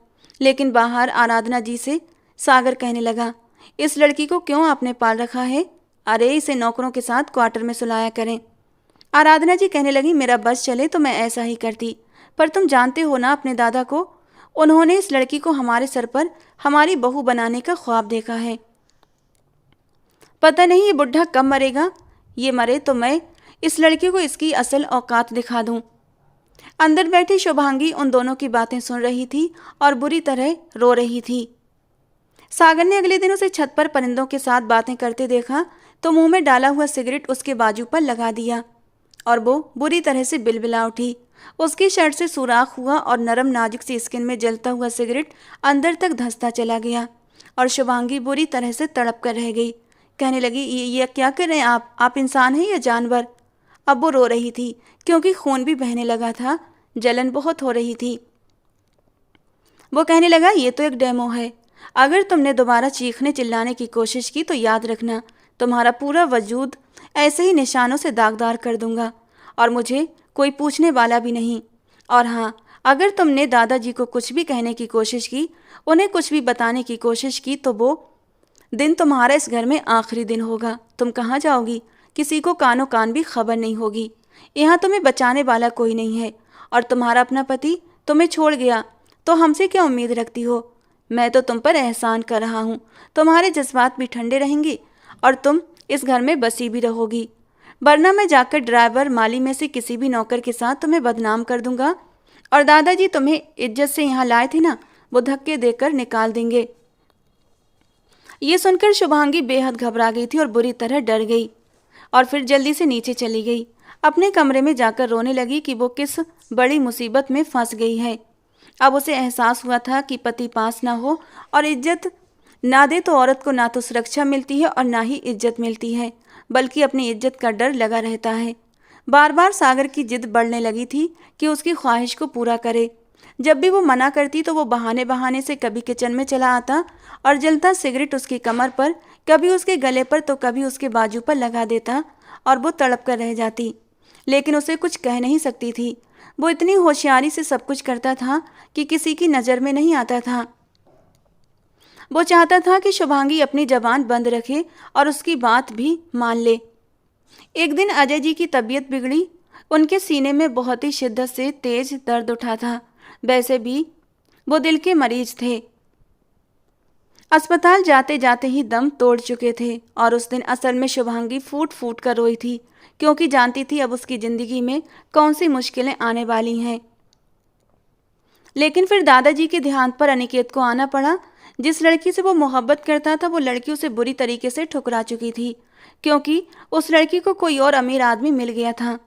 लेकिन बाहर आराधना जी से सागर कहने लगा, इस लड़की को क्यों आपने पाल रखा है? अरे इसे नौकरों के साथ क्वार्टर में सुलाया करें। आराधना जी कहने लगी, मेरा बस चले तो मैं ऐसा ही करती, पर तुम जानते हो ना अपने दादा को, उन्होंने इस लड़की को हमारे सर पर हमारी बहू बनाने का ख्वाब देखा है। पता नहीं ये बुढ़ा कब मरेगा, ये मरे तो मैं इस लड़की को इसकी असल औकात दिखा दूं। अंदर बैठी शुभांगी उन दोनों की बातें सुन रही थी और बुरी तरह रो रही थी। सागर ने अगले दिन उसे छत पर परिंदों के साथ बातें करते देखा तो मुंह में डाला हुआ सिगरेट उसके बाजू पर लगा दिया और वो बुरी तरह से बिलबिला उठी। उसकी शर्ट से सुराख हुआ और नरम नाजुक सी स्किन में जलता हुआ सिगरेट अंदर तक धंसता चला गया और शुभांगी बुरी तरह से तड़प कर रह गई। कहने लगी, ये क्या कर रहे हैं आप इंसान हैं या जानवर? अब वो रो रही थी क्योंकि खून भी बहने लगा था, जलन बहुत हो रही थी। वो कहने लगा, ये तो एक डेमो है, अगर तुमने दोबारा चीखने चिल्लाने की कोशिश की तो याद रखना तुम्हारा पूरा वजूद ऐसे ही निशानों से दागदार कर दूंगा और मुझे कोई पूछने वाला भी नहीं। और हाँ, अगर तुमने दादाजी को कुछ भी कहने की कोशिश की, उन्हें कुछ भी बताने की कोशिश की, तो वो दिन तुम्हारा इस घर में आखिरी दिन होगा। तुम कहाँ जाओगी, किसी को कानो कान भी खबर नहीं होगी। यहाँ तुम्हें बचाने वाला कोई नहीं है और तुम्हारा अपना पति तुम्हें छोड़ गया तो हमसे क्या उम्मीद रखती हो? मैं तो तुम पर एहसान कर रहा हूँ, तुम्हारे जज्बात भी ठंडे रहेंगे और तुम इस घर में बसी भी रहोगी, वरना मैं जाकर ड्राइवर माली में से किसी भी नौकर के साथ तुम्हें बदनाम कर दूंगा और दादाजी तुम्हें इज्जत से यहाँ लाए थे ना, वो धक्के देकर निकाल देंगे। ये सुनकर शुभांगी बेहद घबरा गई थी और बुरी तरह डर गई और फिर जल्दी से नीचे चली गई। अपने कमरे में जाकर रोने लगी कि वो किस बड़ी मुसीबत में फंस गई है। अब उसे एहसास हुआ था कि पति पास ना हो और इज्जत ना दे तो औरत को ना तो सुरक्षा मिलती है और ना ही इज्जत मिलती है, बल्कि अपनी इज्जत का डर लगा रहता है। बार बार सागर की जिद बढ़ने लगी थी कि उसकी ख्वाहिश को पूरा करे। जब भी वो मना करती तो वो बहाने बहाने से कभी किचन में चला आता और जलता सिगरेट उसकी कमर पर, कभी उसके गले पर तो कभी उसके बाजू पर लगा देता और वो तड़प कर रह जाती, लेकिन उसे कुछ कह नहीं सकती थी। वो इतनी होशियारी से सब कुछ करता था कि किसी की नज़र में नहीं आता था। वो चाहता था कि शुभांगी अपनी जबान बंद रखे और उसकी बात भी मान ले। एक दिन अजय जी की तबीयत बिगड़ी, उनके सीने में बहुत ही शिद्दत से तेज दर्द उठा था। वैसे भी वो दिल के मरीज थे, अस्पताल जाते जाते ही दम तोड़ चुके थे और उस दिन असल में शुभांगी फूट फूट कर रोई थी, क्योंकि जानती थी अब उसकी ज़िंदगी में कौन सी मुश्किलें आने वाली हैं। लेकिन फिर दादाजी के देहांत पर अनिकेत को आना पड़ा, जिस लड़की से वो मोहब्बत करता था वो लड़की उसे बुरी तरीके से ठुकरा चुकी थी, क्योंकि उस लड़की को कोई और अमीर आदमी मिल गया था।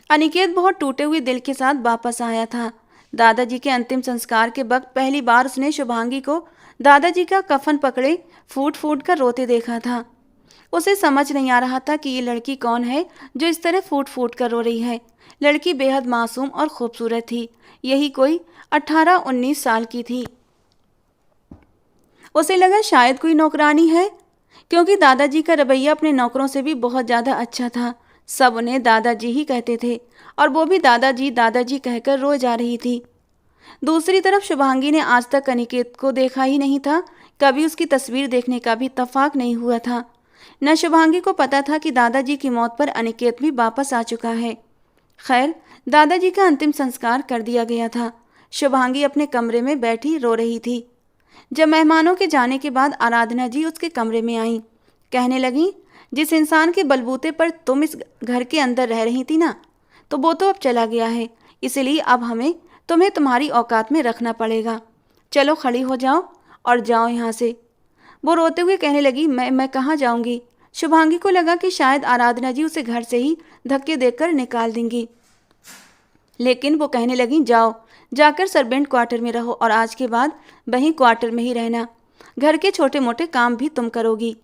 अनिकेत बहुत टूटे हुए दिल के साथ वापस आया था। दादाजी के अंतिम संस्कार के वक्त पहली बार उसने शुभांगी को दादाजी का कफन पकड़े फूट फूट कर रोते देखा था। उसे समझ नहीं आ रहा था कि ये लड़की कौन है जो इस तरह फूट फूट कर रो रही है। लड़की बेहद मासूम और खूबसूरत थी, यही कोई 18-19 साल की थी। उसे लगा शायद कोई नौकरानी है, क्योंकि दादाजी का रवैया अपने नौकरों से भी बहुत ज़्यादा अच्छा था। सब उन्हें दादाजी ही कहते थे और वो भी दादाजी दादाजी कहकर रो जा रही थी। दूसरी तरफ शुभांगी ने आज तक अनिकेत को देखा ही नहीं था, कभी उसकी तस्वीर देखने का भी इत्तेफाक नहीं हुआ था। न शुभांगी को पता था कि दादाजी की मौत पर अनिकेत भी वापस आ चुका है। खैर, दादाजी का अंतिम संस्कार कर दिया गया था। शुभांगी अपने कमरे में बैठी रो रही थी। जब मेहमानों के जाने के बाद आराधना जी उसके कमरे में आईं, कहने लगी, जिस इंसान के बलबूते पर तुम इस घर के अंदर रह रही थी ना, तो वो तो अब चला गया है, इसलिए अब हमें तुम्हें तुम्हारी औकात में रखना पड़ेगा। चलो खड़ी हो जाओ और जाओ यहाँ से। वो रोते हुए कहने लगी, मैं कहाँ जाऊँगी। शुभांगी को लगा कि शायद आराधना जी उसे घर से ही धक्के देकर निकाल देंगी, लेकिन वो कहने लगी, जाओ, जाकर सर्वेंट क्वार्टर में रहो और आज के बाद वहीं क्वार्टर में ही रहना। घर के छोटे मोटे काम भी तुम करोगी।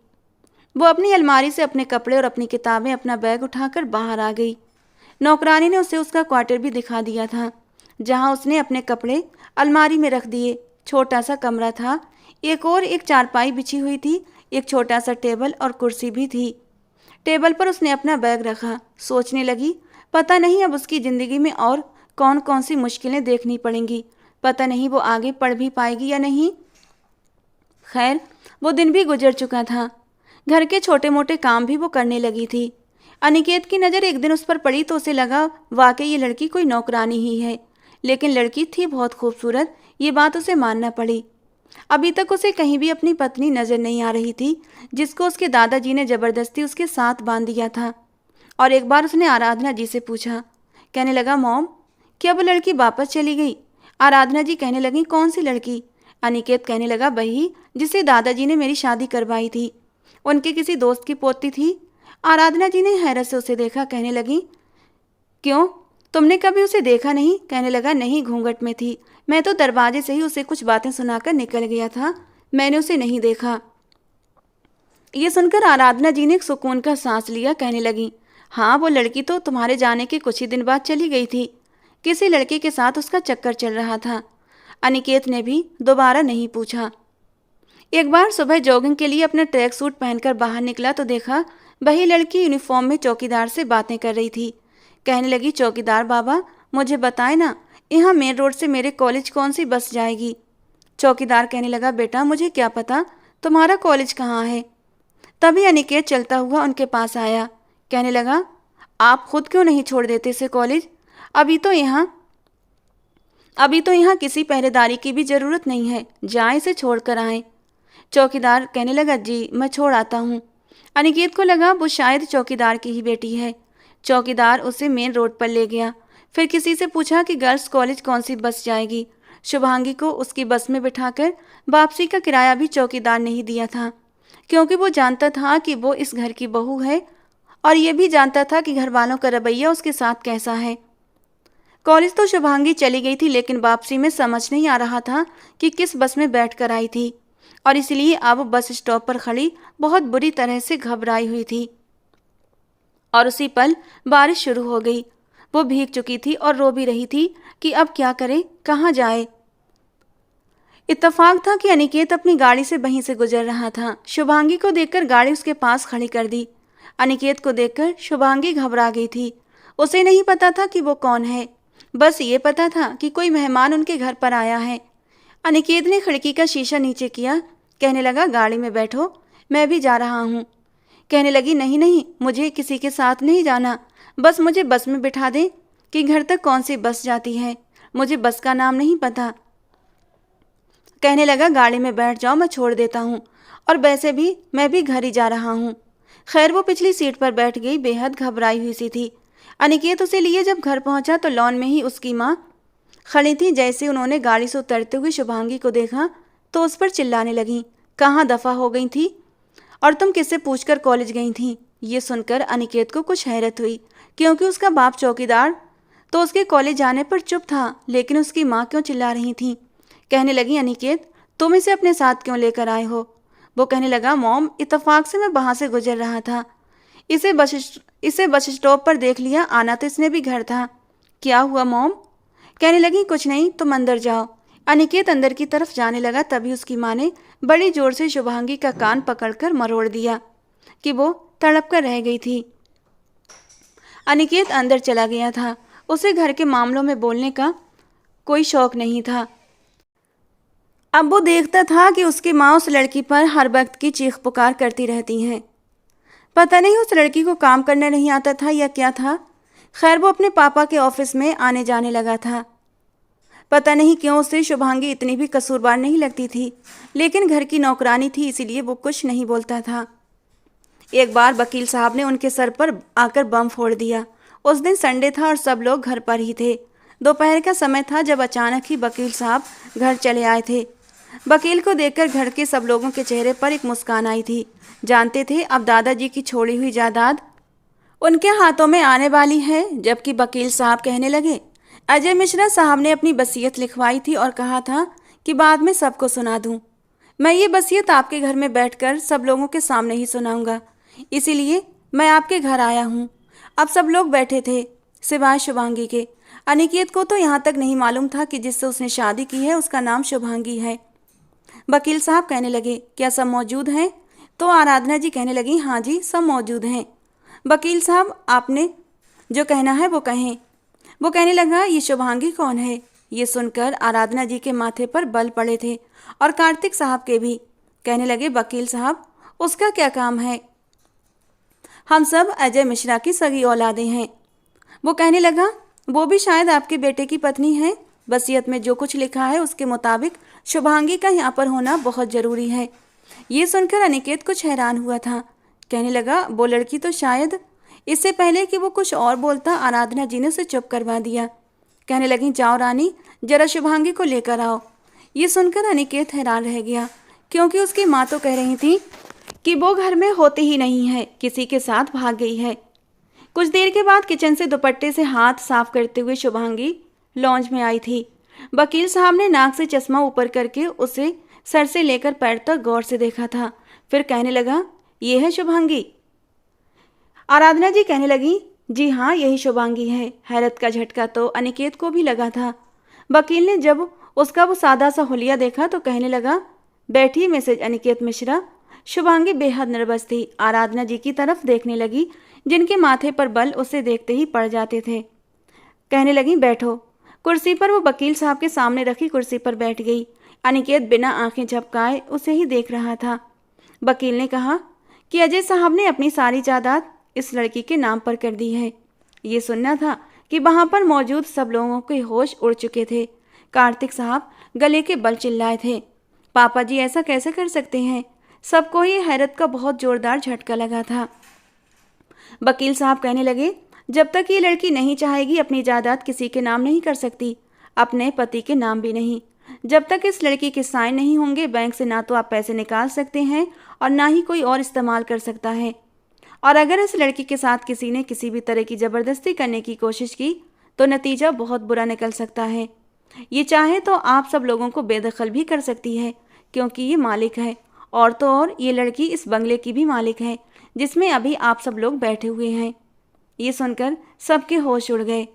वो अपनी अलमारी से अपने कपड़े और अपनी किताबें, अपना बैग उठाकर बाहर आ गई। नौकरानी ने उसे उसका क्वार्टर भी दिखा दिया था, जहां उसने अपने कपड़े अलमारी में रख दिए। छोटा सा कमरा था, एक चारपाई बिछी हुई थी, एक छोटा सा टेबल और कुर्सी भी थी। टेबल पर उसने अपना बैग रखा। सोचने लगी, पता नहीं अब उसकी ज़िंदगी में और कौन कौन सी मुश्किलें देखनी पड़ेंगी, पता नहीं वो आगे पढ़ भी पाएगी या नहीं। खैर, वो दिन भी गुजर चुका था। घर के छोटे मोटे काम भी वो करने लगी थी। अनिकेत की नज़र एक दिन उस पर पड़ी तो उसे लगा वाकई ये लड़की कोई नौकरानी ही है, लेकिन लड़की थी बहुत खूबसूरत, ये बात उसे मानना पड़ी। अभी तक उसे कहीं भी अपनी पत्नी नज़र नहीं आ रही थी, जिसको उसके दादाजी ने ज़बरदस्ती उसके साथ बांध दिया था। और एक बार उसने आराधना जी से पूछा, कहने लगा, मॉम, क्या वो लड़की वापस चली गई। आराधना जी कहने लगी, कौन सी लड़की। अनिकेत कहने लगा, वही जिसे दादाजी ने मेरी शादी करवाई थी, उनके किसी दोस्त की पोती थी। आराधना जी ने हैरत से उसे देखा, कहने लगी, क्यों, तुमने कभी उसे देखा नहीं। कहने लगा, नहीं, घूंघट में थी, मैं तो दरवाजे से ही उसे कुछ बातें सुनाकर निकल गया था, मैंने उसे नहीं देखा। ये सुनकर आराधना जी ने एक सुकून का सांस लिया। कहने लगी, हाँ, वो लड़की तो तुम्हारे जाने के कुछ ही दिन बाद चली गई थी, किसी लड़के के साथ उसका चक्कर चल रहा था। अनिकेत ने भी दोबारा नहीं पूछा। एक बार सुबह जॉगिंग के लिए अपना ट्रैक सूट पहनकर बाहर निकला तो देखा वही लड़की यूनिफॉर्म में चौकीदार से बातें कर रही थी। कहने लगी, चौकीदार बाबा, मुझे बताए ना, यहाँ मेन रोड से मेरे कॉलेज कौन सी बस जाएगी। चौकीदार कहने लगा, बेटा, मुझे क्या पता तुम्हारा कॉलेज कहाँ है। तभी अनिकेत चलता हुआ उनके पास आया। कहने लगा, आप खुद क्यों नहीं छोड़ देते इसे कॉलेज। अभी तो यहाँ किसी पहरेदारी की भी ज़रूरत नहीं है, जाएं इसे छोड़ कर आएँ। चौकीदार कहने लगा, जी मैं छोड़ आता हूँ। अनिकेत को लगा वो शायद चौकीदार की ही बेटी है। चौकीदार उसे मेन रोड पर ले गया। फिर किसी से पूछा कि गर्ल्स कॉलेज कौन सी बस जाएगी। शुभांगी को उसकी बस में बिठाकर वापसी का किराया भी चौकीदार ने ही दिया था, क्योंकि वो जानता था कि वो इस घर की बहू है और ये भी जानता था कि घर वालों का रवैया उसके साथ कैसा है। कॉलेज तो शुभांगी चली गई थी, लेकिन वापसी में समझ नहीं आ रहा था कि किस बस में बैठ कर आई थी, और इसलिए अब बस स्टॉप पर खड़ी बहुत बुरी तरह से घबराई हुई थी। और उसी पल बारिश शुरू हो गई। वो भीग चुकी थी और रो भी रही थी कि अब क्या करे, कहाँ जाए। इत्तेफाक था कि अनिकेत अपनी गाड़ी से वहीं से गुजर रहा था। शुभांगी को देखकर गाड़ी उसके पास खड़ी कर दी। अनिकेत को देखकर शुभांगी घबरा गई थी। उसे नहीं पता था कि वो कौन है, बस ये पता था कि कोई मेहमान उनके घर पर आया है। अनिकेत ने खिड़की का शीशा नीचे किया। कहने लगा, गाड़ी में बैठो, मैं भी जा रहा हूँ। कहने लगी, नहीं नहीं, मुझे किसी के साथ नहीं जाना, बस मुझे बस में बिठा दें। कि घर तक कौन सी बस जाती है, मुझे बस का नाम नहीं पता। कहने लगा, गाड़ी में बैठ जाओ, मैं छोड़ देता हूँ, और वैसे भी मैं भी घर ही जा रहा हूँ। खैर, वो पिछली सीट पर बैठ गई, बेहद घबराई हुई सी थी। अनिकेत उसे लिए जब घर पहुंचा तो लॉन में ही उसकी माँ खड़ी थी। जैसे उन्होंने गाड़ी से उतरते हुए शुभांगी को देखा, तो उस पर चिल्लाने लगीं, कहाँ दफ़ा हो गई थी और तुम किससे पूछकर कॉलेज गई थी। ये सुनकर अनिकेत को कुछ हैरत हुई, क्योंकि उसका बाप चौकीदार तो उसके कॉलेज जाने पर चुप था, लेकिन उसकी माँ क्यों चिल्ला रही थी। कहने लगी, अनिकेत तुम इसे अपने साथ क्यों लेकर आए हो। वो कहने लगा, मॉम इत्तेफाक से मैं वहाँ से गुजर रहा था, इसे बस स्टॉप पर देख लिया, आना तो इसने भी घर था। क्या हुआ मॉम। कहने लगी, कुछ नहीं, तुम अंदर जाओ। अनिकेत अंदर की तरफ जाने लगा, तभी उसकी माँ ने बड़ी जोर से शुभांगी का कान पकड़कर मरोड़ दिया कि वो तड़प कर रह गई थी। अनिकेत अंदर चला गया था। उसे घर के मामलों में बोलने का कोई शौक नहीं था। अब वो देखता था कि उसकी माँ उस लड़की पर हर वक्त की चीख पुकार करती रहती हैं। पता नहीं उस लड़की को काम करने नहीं आता था या क्या था। खैर वो अपने पापा के ऑफिस में आने जाने लगा था। पता नहीं क्यों उसे शुभांगी इतनी भी कसूरवार नहीं लगती थी, लेकिन घर की नौकरानी थी, इसीलिए वो कुछ नहीं बोलता था। एक बार वकील साहब ने उनके सर पर आकर बम फोड़ दिया। उस दिन संडे था और सब लोग घर पर ही थे। दोपहर का समय था जब अचानक ही वकील साहब घर चले आए थे। वकील को देखकर घर के सब लोगों के चेहरे पर एक मुस्कान आई थी। जानते थे अब दादाजी की छोड़ी हुई जायदाद उनके हाथों में आने वाली है। जबकि वकील साहब कहने लगे, अजय मिश्रा साहब ने अपनी वसीयत लिखवाई थी और कहा था कि बाद में सबको सुना दूं। मैं ये वसीयत आपके घर में बैठकर सब लोगों के सामने ही सुनाऊंगा, इसीलिए मैं आपके घर आया हूँ। अब सब लोग बैठे थे सिवाय शुभांगी के। अनिकेत को तो यहाँ तक नहीं मालूम था कि जिससे उसने शादी की है उसका नाम शुभांगी है। वकील साहब कहने लगे, क्या सब मौजूद हैं। तो आराधना जी कहने लगी, हाँ जी सब मौजूद हैं। वकील साहब आपने जो कहना है वो कहें। वो कहने लगा, ये शुभांगी कौन है। ये सुनकर आराधना जी के माथे पर बल पड़े थे और कार्तिक साहब के भी। कहने लगे, वकील साहब उसका क्या काम है, हम सब अजय मिश्रा की सगी औलादें हैं। वो कहने लगा, वो भी शायद आपके बेटे की पत्नी है। वसीयत में जो कुछ लिखा है उसके मुताबिक शुभांगी का यहाँ पर होना बहुत ज़रूरी है। ये सुनकर अनिकेत कुछ हैरान हुआ था। कहने लगा, वो लड़की तो शायद। इससे पहले कि वो कुछ और बोलता आराधना जी ने उसे चुप करवा दिया। कहने लगी, जाओ रानी जरा शुभांगी को लेकर आओ। ये सुनकर अनिकेत हैरान रह गया, क्योंकि उसकी माँ तो कह रही थी कि वो घर में होती ही नहीं है, किसी के साथ भाग गई है। कुछ देर के बाद किचन से दुपट्टे से हाथ साफ करते हुए शुभांगी लॉन्ज में आई थी। वकील साहब ने नाक से चश्मा ऊपर करके उसे सर से लेकर पैर तक गौर से देखा था। फिर कहने लगा, ये है शुभांगी। आराधना जी कहने लगी, जी हाँ यही शुभांगी है। हैरत का झटका तो अनिकेत को भी लगा था। वकील ने जब उसका वो सादा सा हुलिया देखा तो कहने लगा, बैठिए मिसेज अनिकेत मिश्रा। शुभांगी बेहद नर्वस थी। आराधना जी की तरफ देखने लगी, जिनके माथे पर बल उसे देखते ही पड़ जाते थे। कहने लगी, बैठो। कुर्सी पर वो वकील साहब के सामने रखी कुर्सी पर बैठ गई। अनिकेत बिना आंखें झपकाए उसे ही देख रहा था। वकील ने कहा कि अजय साहब ने अपनी सारी जायदाद इस लड़की के नाम पर कर दी है। ये सुनना था कि वहां पर मौजूद सब लोगों के होश उड़ चुके थे। कार्तिक साहब गले के बल चिल्लाए थे, पापा जी ऐसा कैसे कर सकते हैं। सबको ये हैरत का बहुत जोरदार झटका लगा था। वकील साहब कहने लगे, जब तक ये लड़की नहीं चाहेगी अपनी जायदाद किसी के नाम नहीं कर सकती, अपने पति के नाम भी नहीं। जब तक इस लड़की के साइन नहीं होंगे बैंक से ना तो आप पैसे निकाल सकते हैं और ना ही कोई और इस्तेमाल कर सकता है। और अगर इस लड़की के साथ किसी ने किसी भी तरह की ज़बरदस्ती करने की कोशिश की तो नतीजा बहुत बुरा निकल सकता है। ये चाहे तो आप सब लोगों को बेदखल भी कर सकती है, क्योंकि ये मालिक है। और तो और ये लड़की इस बंगले की भी मालिक है जिसमें अभी आप सब लोग बैठे हुए हैं। ये सुनकर सबके होश उड़ गए।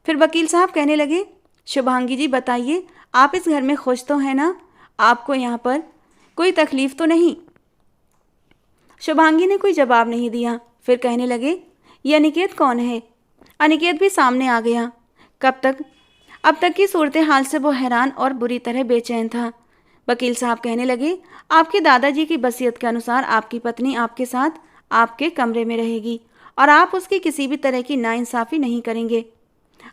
फिर वकील साहब कहने लगे, शुभांगी जी बताइए, आप इस घर में खुश तो हैं ना, आपको यहाँ पर कोई तकलीफ तो नहीं। शुभांगी ने कोई जवाब नहीं दिया। फिर कहने लगे, ये अनिकेत कौन है। अनिकेत भी सामने आ गया। अब तक की सूरत हाल से वो हैरान और बुरी तरह बेचैन था। वकील साहब कहने लगे, आपके दादाजी की वसीयत के अनुसार आपकी पत्नी आपके साथ आपके कमरे में रहेगी और आप उसकी किसी भी तरह की नाइंसाफ़ी नहीं करेंगे।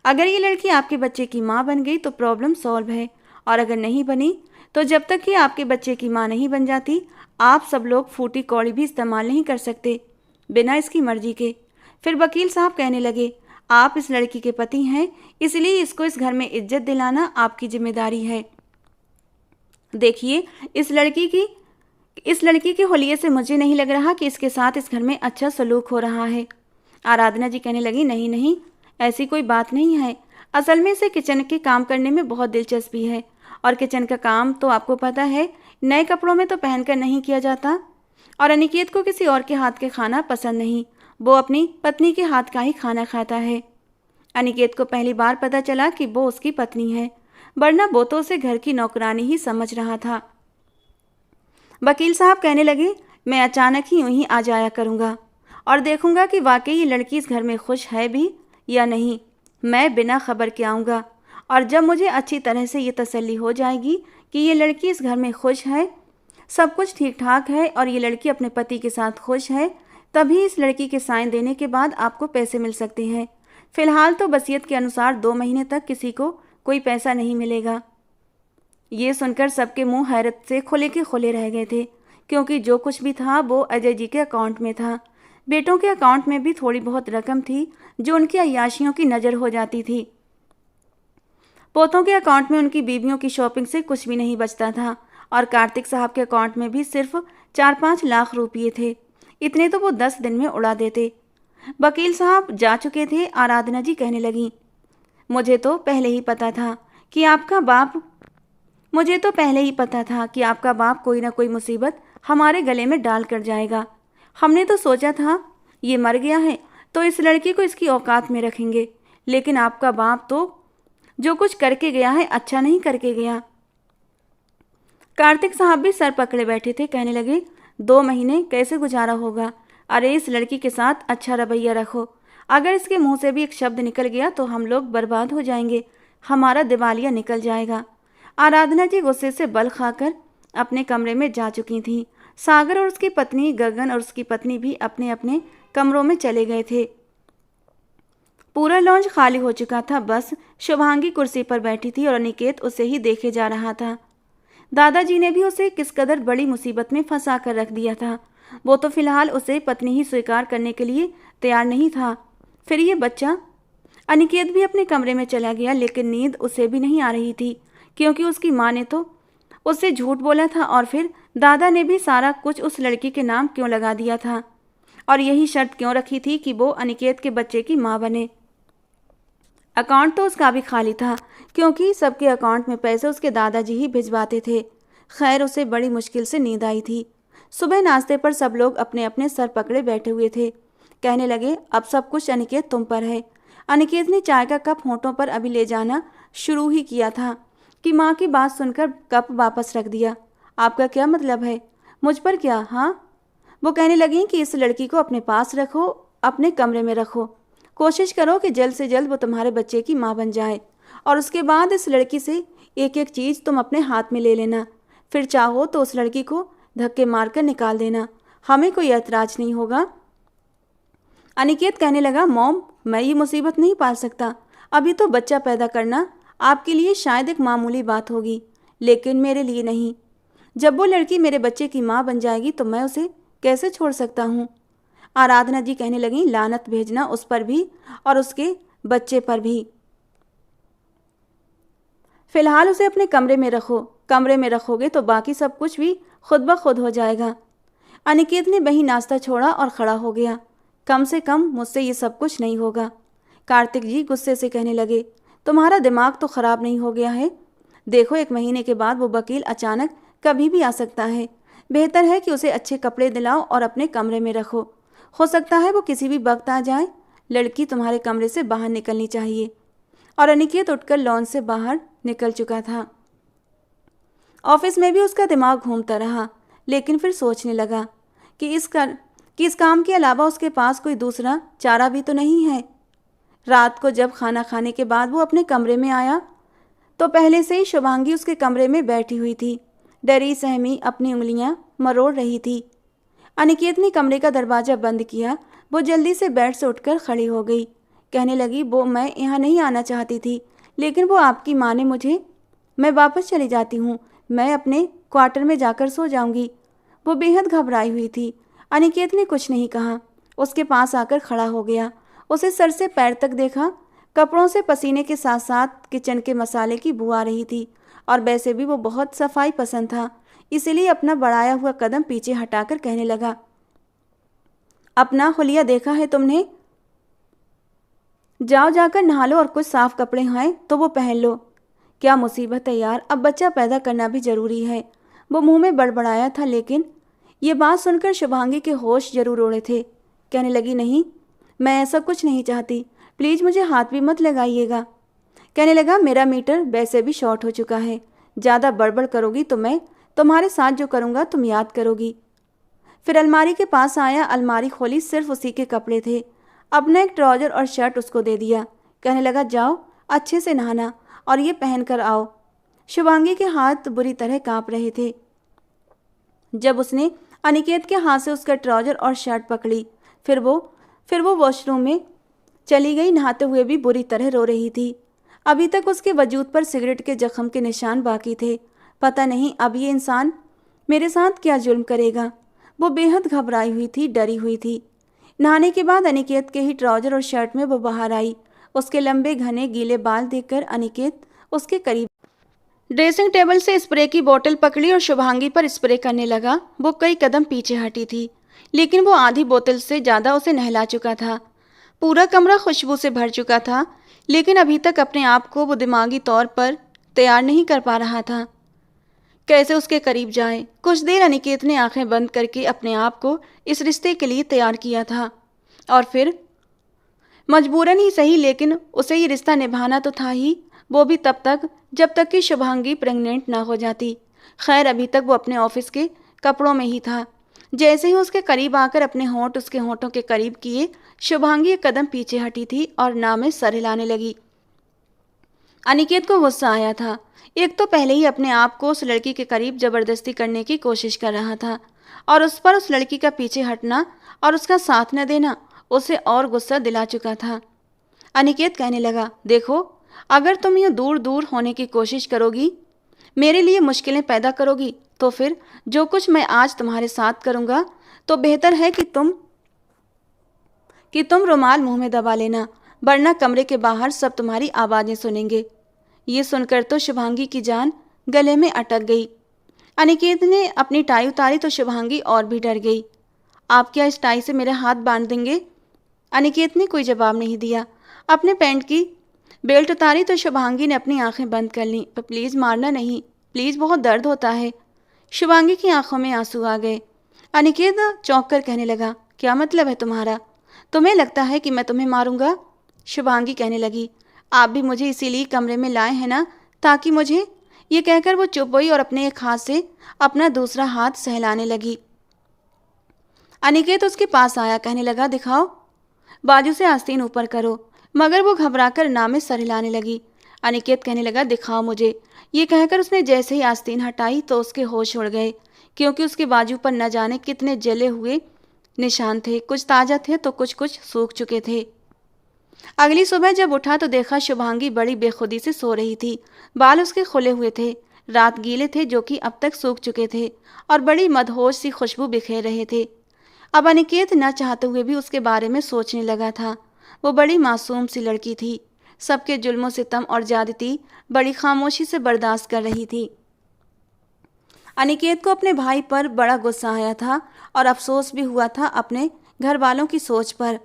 अगर ये लड़की आपके बच्चे की माँ बन गई तो प्रॉब्लम सॉल्व है, और अगर नहीं बनी तो जब तक कि आपके बच्चे की माँ नहीं बन जाती आप सब लोग फूटी कौड़ी भी इस्तेमाल नहीं कर सकते बिना इसकी मर्जी के। फिर वकील साहब कहने लगे, आप इस लड़की के पति हैं, इसलिए इसको इस घर में इज्जत दिलाना आपकी जिम्मेदारी है। देखिए, इस लड़की के हुलिये से मुझे नहीं लग रहा कि इसके साथ इस घर में अच्छा सलूक हो रहा है। आराधना जी कहने लगी, नहीं नहीं, ऐसी कोई बात नहीं है। असल में इसे किचन के काम करने में बहुत दिलचस्पी है, और किचन का काम तो आपको पता है, नए कपड़ों में तो पहनकर नहीं किया जाता। और अनिकेत को किसी और के हाथ के खाना पसंद नहीं, वो अपनी पत्नी के हाथ का ही खाना खाता है। अनिकेत को पहली बार पता चला कि वो उसकी पत्नी है, वरना वो तो उसे घर की नौकरानी ही समझ रहा था। वकील साहब कहने लगे, मैं अचानक ही यूं ही आ जाया करूंगा और देखूंगा कि वाकई ये लड़की इस घर में खुश है भी या नहीं। मैं बिना खबर के आऊँगा, और जब मुझे अच्छी तरह से ये तसल्ली हो जाएगी कि ये लड़की इस घर में खुश है, सब कुछ ठीक ठाक है और ये लड़की अपने पति के साथ खुश है, तभी इस लड़की के साइन देने के बाद आपको पैसे मिल सकते हैं। फिलहाल तो वसीयत के अनुसार 2 महीने तक किसी को कोई पैसा नहीं मिलेगा। ये सुनकर सबके मुंह हैरत से खुले के खुले रह गए थे, क्योंकि जो कुछ भी था वो अजय जी के अकाउंट में था। बेटों के अकाउंट में भी थोड़ी बहुत रकम थी जो उनकी अय्याशियों की नज़र हो जाती थी। पोतों के अकाउंट में उनकी बीवियों की शॉपिंग से कुछ भी नहीं बचता था, और कार्तिक साहब के अकाउंट में भी सिर्फ 4-5 लाख रुपये थे। इतने तो वो 10 दिन में उड़ा देते। वकील साहब जा चुके थे। आराधना जी कहने लगी, मुझे तो पहले ही पता था कि आपका बाप कोई ना कोई मुसीबत हमारे गले में डाल कर जाएगा। हमने तो सोचा था ये मर गया है तो इस लड़की को इसकी औकात में रखेंगे, लेकिन आपका बाप तो जो कुछ करके गया है अच्छा नहीं करके गया। कार्तिक साहब भी सर पकड़े बैठे थे, कहने लगे, 2 महीने कैसे गुजारा होगा? अरे इस लड़की के साथ अच्छा रवैया रखो, अगर इसके मुंह से भी एक शब्द निकल गया तो हम लोग बर्बाद हो जाएंगे, हमारा दिवालिया निकल जाएगा। आराधना जी गुस्से से बल खाकर अपने कमरे में जा चुकी थीं। सागर और उसकी पत्नी गगन और उसकी पत्नी भी अपने अपने कमरों में चले गए थे। पूरा लॉन्च खाली हो चुका था, बस शुभांगी कुर्सी पर बैठी थी और अनिकेत उसे ही देखे जा रहा था। दादाजी ने भी उसे किस कदर बड़ी मुसीबत में फंसा कर रख दिया था। वो तो फिलहाल उसे पत्नी ही स्वीकार करने के लिए तैयार नहीं था, फिर ये बच्चा। अनिकेत भी अपने कमरे में चला गया, लेकिन नींद उसे भी नहीं आ रही थी, क्योंकि उसकी माँ ने तो उससे झूठ बोला था, और फिर दादा ने भी सारा कुछ उस लड़की के नाम क्यों लगा दिया था, और यही शर्त क्यों रखी थी कि वो अनिकेत के बच्चे की माँ बने। अकाउंट तो उसका भी खाली था, क्योंकि सबके अकाउंट में पैसे उसके दादाजी ही भिजवाते थे। खैर, उसे बड़ी मुश्किल से नींद आई थी। सुबह नाश्ते पर सब लोग अपने अपने सर पकड़े बैठे हुए थे। कहने लगे, अब सब कुछ अनिकेत तुम पर है। अनिकेत ने चाय का कप होंठों पर अभी ले जाना शुरू ही किया था कि माँ की बात सुनकर कप वापस रख दिया। आपका क्या मतलब है? मुझ पर क्या? हाँ, वो कहने लगी कि इस लड़की को अपने पास रखो, अपने कमरे में रखो, कोशिश करो कि जल्द से जल्द वो तुम्हारे बच्चे की माँ बन जाए, और उसके बाद इस लड़की से एक एक चीज़ तुम अपने हाथ में ले लेना। फिर चाहो तो उस लड़की को धक्के मारकर निकाल देना, हमें कोई ऐतराज नहीं होगा। अनिकेत कहने लगा, मॉम, मैं ये मुसीबत नहीं पाल सकता। अभी तो बच्चा पैदा करना आपके लिए शायद एक मामूली बात होगी, लेकिन मेरे लिए नहीं। जब वो लड़की मेरे बच्चे की माँ बन जाएगी तो मैं उसे कैसे छोड़ सकता हूँ? आराधना जी कहने लगी, लानत भेजना उस पर भी और उसके बच्चे पर भी। फिलहाल उसे अपने कमरे में रखो, कमरे में रखोगे तो बाकी सब कुछ भी खुद ब खुद हो जाएगा। अनिकेत ने वही नाश्ता छोड़ा और खड़ा हो गया। कम से कम मुझसे ये सब कुछ नहीं होगा। कार्तिक जी गुस्से से कहने लगे, तुम्हारा दिमाग तो ख़राब नहीं हो गया है? देखो, 1 महीने के बाद वो वकील अचानक कभी भी आ सकता है। बेहतर है कि उसे अच्छे कपड़े दिलाओ और अपने कमरे में रखो। हो सकता है वो किसी भी वक्त आ जाए। लड़की तुम्हारे कमरे से बाहर निकलनी चाहिए। और अनिकेत उठकर लॉन से बाहर निकल चुका था। ऑफिस में भी उसका दिमाग घूमता रहा, लेकिन फिर सोचने लगा कि इस काम के अलावा उसके पास कोई दूसरा चारा भी तो नहीं है। रात को जब खाना खाने के बाद वो अपने कमरे में आया तो पहले से ही शुभांगी उसके कमरे में बैठी हुई थी। डरी सहमी अपनी उंगलियां मरोड़ रही थी। अनिकेत ने कमरे का दरवाज़ा बंद किया। वो जल्दी से बेड से उठकर खड़ी हो गई। कहने लगी, वो मैं यहाँ नहीं आना चाहती थी, लेकिन वो आपकी माँ ने मुझे, मैं वापस चली जाती हूँ, मैं अपने क्वार्टर में जाकर सो जाऊँगी। वो बेहद घबराई हुई थी। अनिकेत ने कुछ नहीं कहा, उसके पास आकर खड़ा हो गया। उसे सर से पैर तक देखा। कपड़ों से पसीने के साथ साथ किचन के मसाले की बू आ रही थी और वैसे भी वो बहुत सफाई पसंद था, इसीलिए अपना बढ़ाया हुआ कदम पीछे हटाकर कहने लगा, अपना हुलिया देखा है तुमने? जाओ जाकर नहा लो और कुछ साफ कपड़े हैं तो वो पहन लो। क्या मुसीबत है यार, अब बच्चा पैदा करना भी जरूरी है। वो मुंह में बड़बड़ाया था, लेकिन ये बात सुनकर शुभांगी के होश जरूर उड़े थे। कहने लगी, नहीं, मैं ऐसा कुछ नहीं चाहती, प्लीज़ मुझे हाथ भी मत लगाइएगा। कहने लगा, मेरा मीटर वैसे भी शॉर्ट हो चुका है, ज़्यादा बड़बड़ करोगी तो मैं तुम्हारे साथ जो करूँगा तुम याद करोगी। फिर अलमारी के पास आया, अलमारी खोली, सिर्फ उसी के कपड़े थे। अपना एक ट्राउजर और शर्ट उसको दे दिया। कहने लगा, जाओ अच्छे से नहाना और ये पहन कर आओ। शुभांगी के हाथ बुरी तरह कांप रहे थे। जब उसने अनिकेत के हाथ से उसका ट्राउजर और शर्ट पकड़ी, फिर वो वॉशरूम में चली गई। नहाते हुए भी बुरी तरह रो रही थी। अभी तक उसके वजूद पर सिगरेट के जख्म के निशान बाकी थे। पता नहीं अब ये इंसान मेरे साथ क्या जुल्म करेगा। वो बेहद घबराई हुई थी, डरी हुई थी। नहाने के बाद अनिकेत के ही ट्राउजर और शर्ट में वो बाहर आई। उसके लंबे घने गीले बाल देखकर अनिकेत उसके करीब ड्रेसिंग टेबल से स्प्रे की बोतल पकड़ी और शुभांगी पर स्प्रे करने लगा। वो कई कदम पीछे हटी थी, लेकिन वो आधी बोतल से ज़्यादा उसे नहला चुका था। पूरा कमरा खुशबू से भर चुका था, लेकिन अभी तक अपने आप को वो दिमागी तौर पर तैयार नहीं कर पा रहा था। कैसे उसके करीब जाए? कुछ देर अनिकेत ने आंखें बंद करके अपने आप को इस रिश्ते के लिए तैयार किया था, और फिर मजबूरन ही सही, लेकिन उसे ये रिश्ता निभाना तो था ही, वो भी तब तक जब तक कि शुभांगी प्रेग्नेंट ना हो जाती। खैर, अभी तक वो अपने ऑफिस के कपड़ों में ही था। जैसे ही उसके करीब आकर अपने होंठ उसके होंठों के करीब किए, शुभांगी एक कदम पीछे हटी थी और नाव में सर हिलाने लगी। अनिकेत को गुस्सा आया था। एक तो पहले ही अपने आप को उस लड़की के करीब जबरदस्ती करने की कोशिश कर रहा था, और उस पर उस लड़की का पीछे हटना और उसका साथ न देना उसे और गुस्सा दिला चुका था। अनिकेत कहने लगा, देखो, अगर तुम यूँ दूर दूर होने की कोशिश करोगी, मेरे लिए मुश्किलें पैदा करोगी, तो फिर जो कुछ मैं आज तुम्हारे साथ करूँगा तो बेहतर है कि तुम रुमाल मुंह में दबा लेना, वरना कमरे के बाहर सब तुम्हारी आवाज़ें सुनेंगे। ये सुनकर तो शुभांगी की जान गले में अटक गई। अनिकेत ने अपनी टाई उतारी तो शुभांगी और भी डर गई। आप क्या इस टाई से मेरे हाथ बांध देंगे? अनिकेत ने कोई जवाब नहीं दिया। अपने पैंट की बेल्ट उतारी तो शुभांगी ने अपनी आंखें बंद कर लीं। पर प्लीज़ मारना नहीं, प्लीज़, बहुत दर्द होता है। शुभांगी की आंखों में आंसू आ गए। अनिकेत चौंक कर कहने लगा, क्या मतलब है तुम्हारा? तुम्हें लगता है कि मैं तुम्हें मारूंगा? शुभांगी कहने लगी, आप भी मुझे इसीलिए कमरे में लाए हैं ना, ताकि मुझे। ये कहकर वो चुप हुई और अपने एक हाथ से अपना दूसरा हाथ सहलाने लगी। अनिकेत उसके पास आया, कहने लगा, दिखाओ, बाजू से आस्तीन ऊपर करो। मगर वो घबराकर नाव में सर हिलाने लगी। अनिकेत कहने लगा, दिखाओ मुझे। ये कहकर उसने जैसे ही आस्तीन हटाई तो उसके होश उड़ गए, क्योंकि उसके बाजू पर न जाने कितने जले हुए निशान थे। कुछ ताज़ा थे तो कुछ सूख चुके थे। अगली सुबह जब उठा तो देखा शुभांगी बड़ी बेखुदी से सो रही थी। बाल उसके खुले हुए थे, रात गीले थे जो कि अब तक सूख चुके थे, और बड़ी मदहोश सी खुशबू बिखेर रहे थे। अब अनिकेत न चाहते हुए भी उसके बारे में सोचने लगा था। वो बड़ी मासूम सी लड़की थी, सबके जुल्मों सितम और ज्यादती बड़ी खामोशी से बर्दाश्त कर रही थी। अनिकेत को अपने भाई पर बड़ा गुस्सा आया था और अफसोस भी हुआ था अपने घर वालों की सोच पर,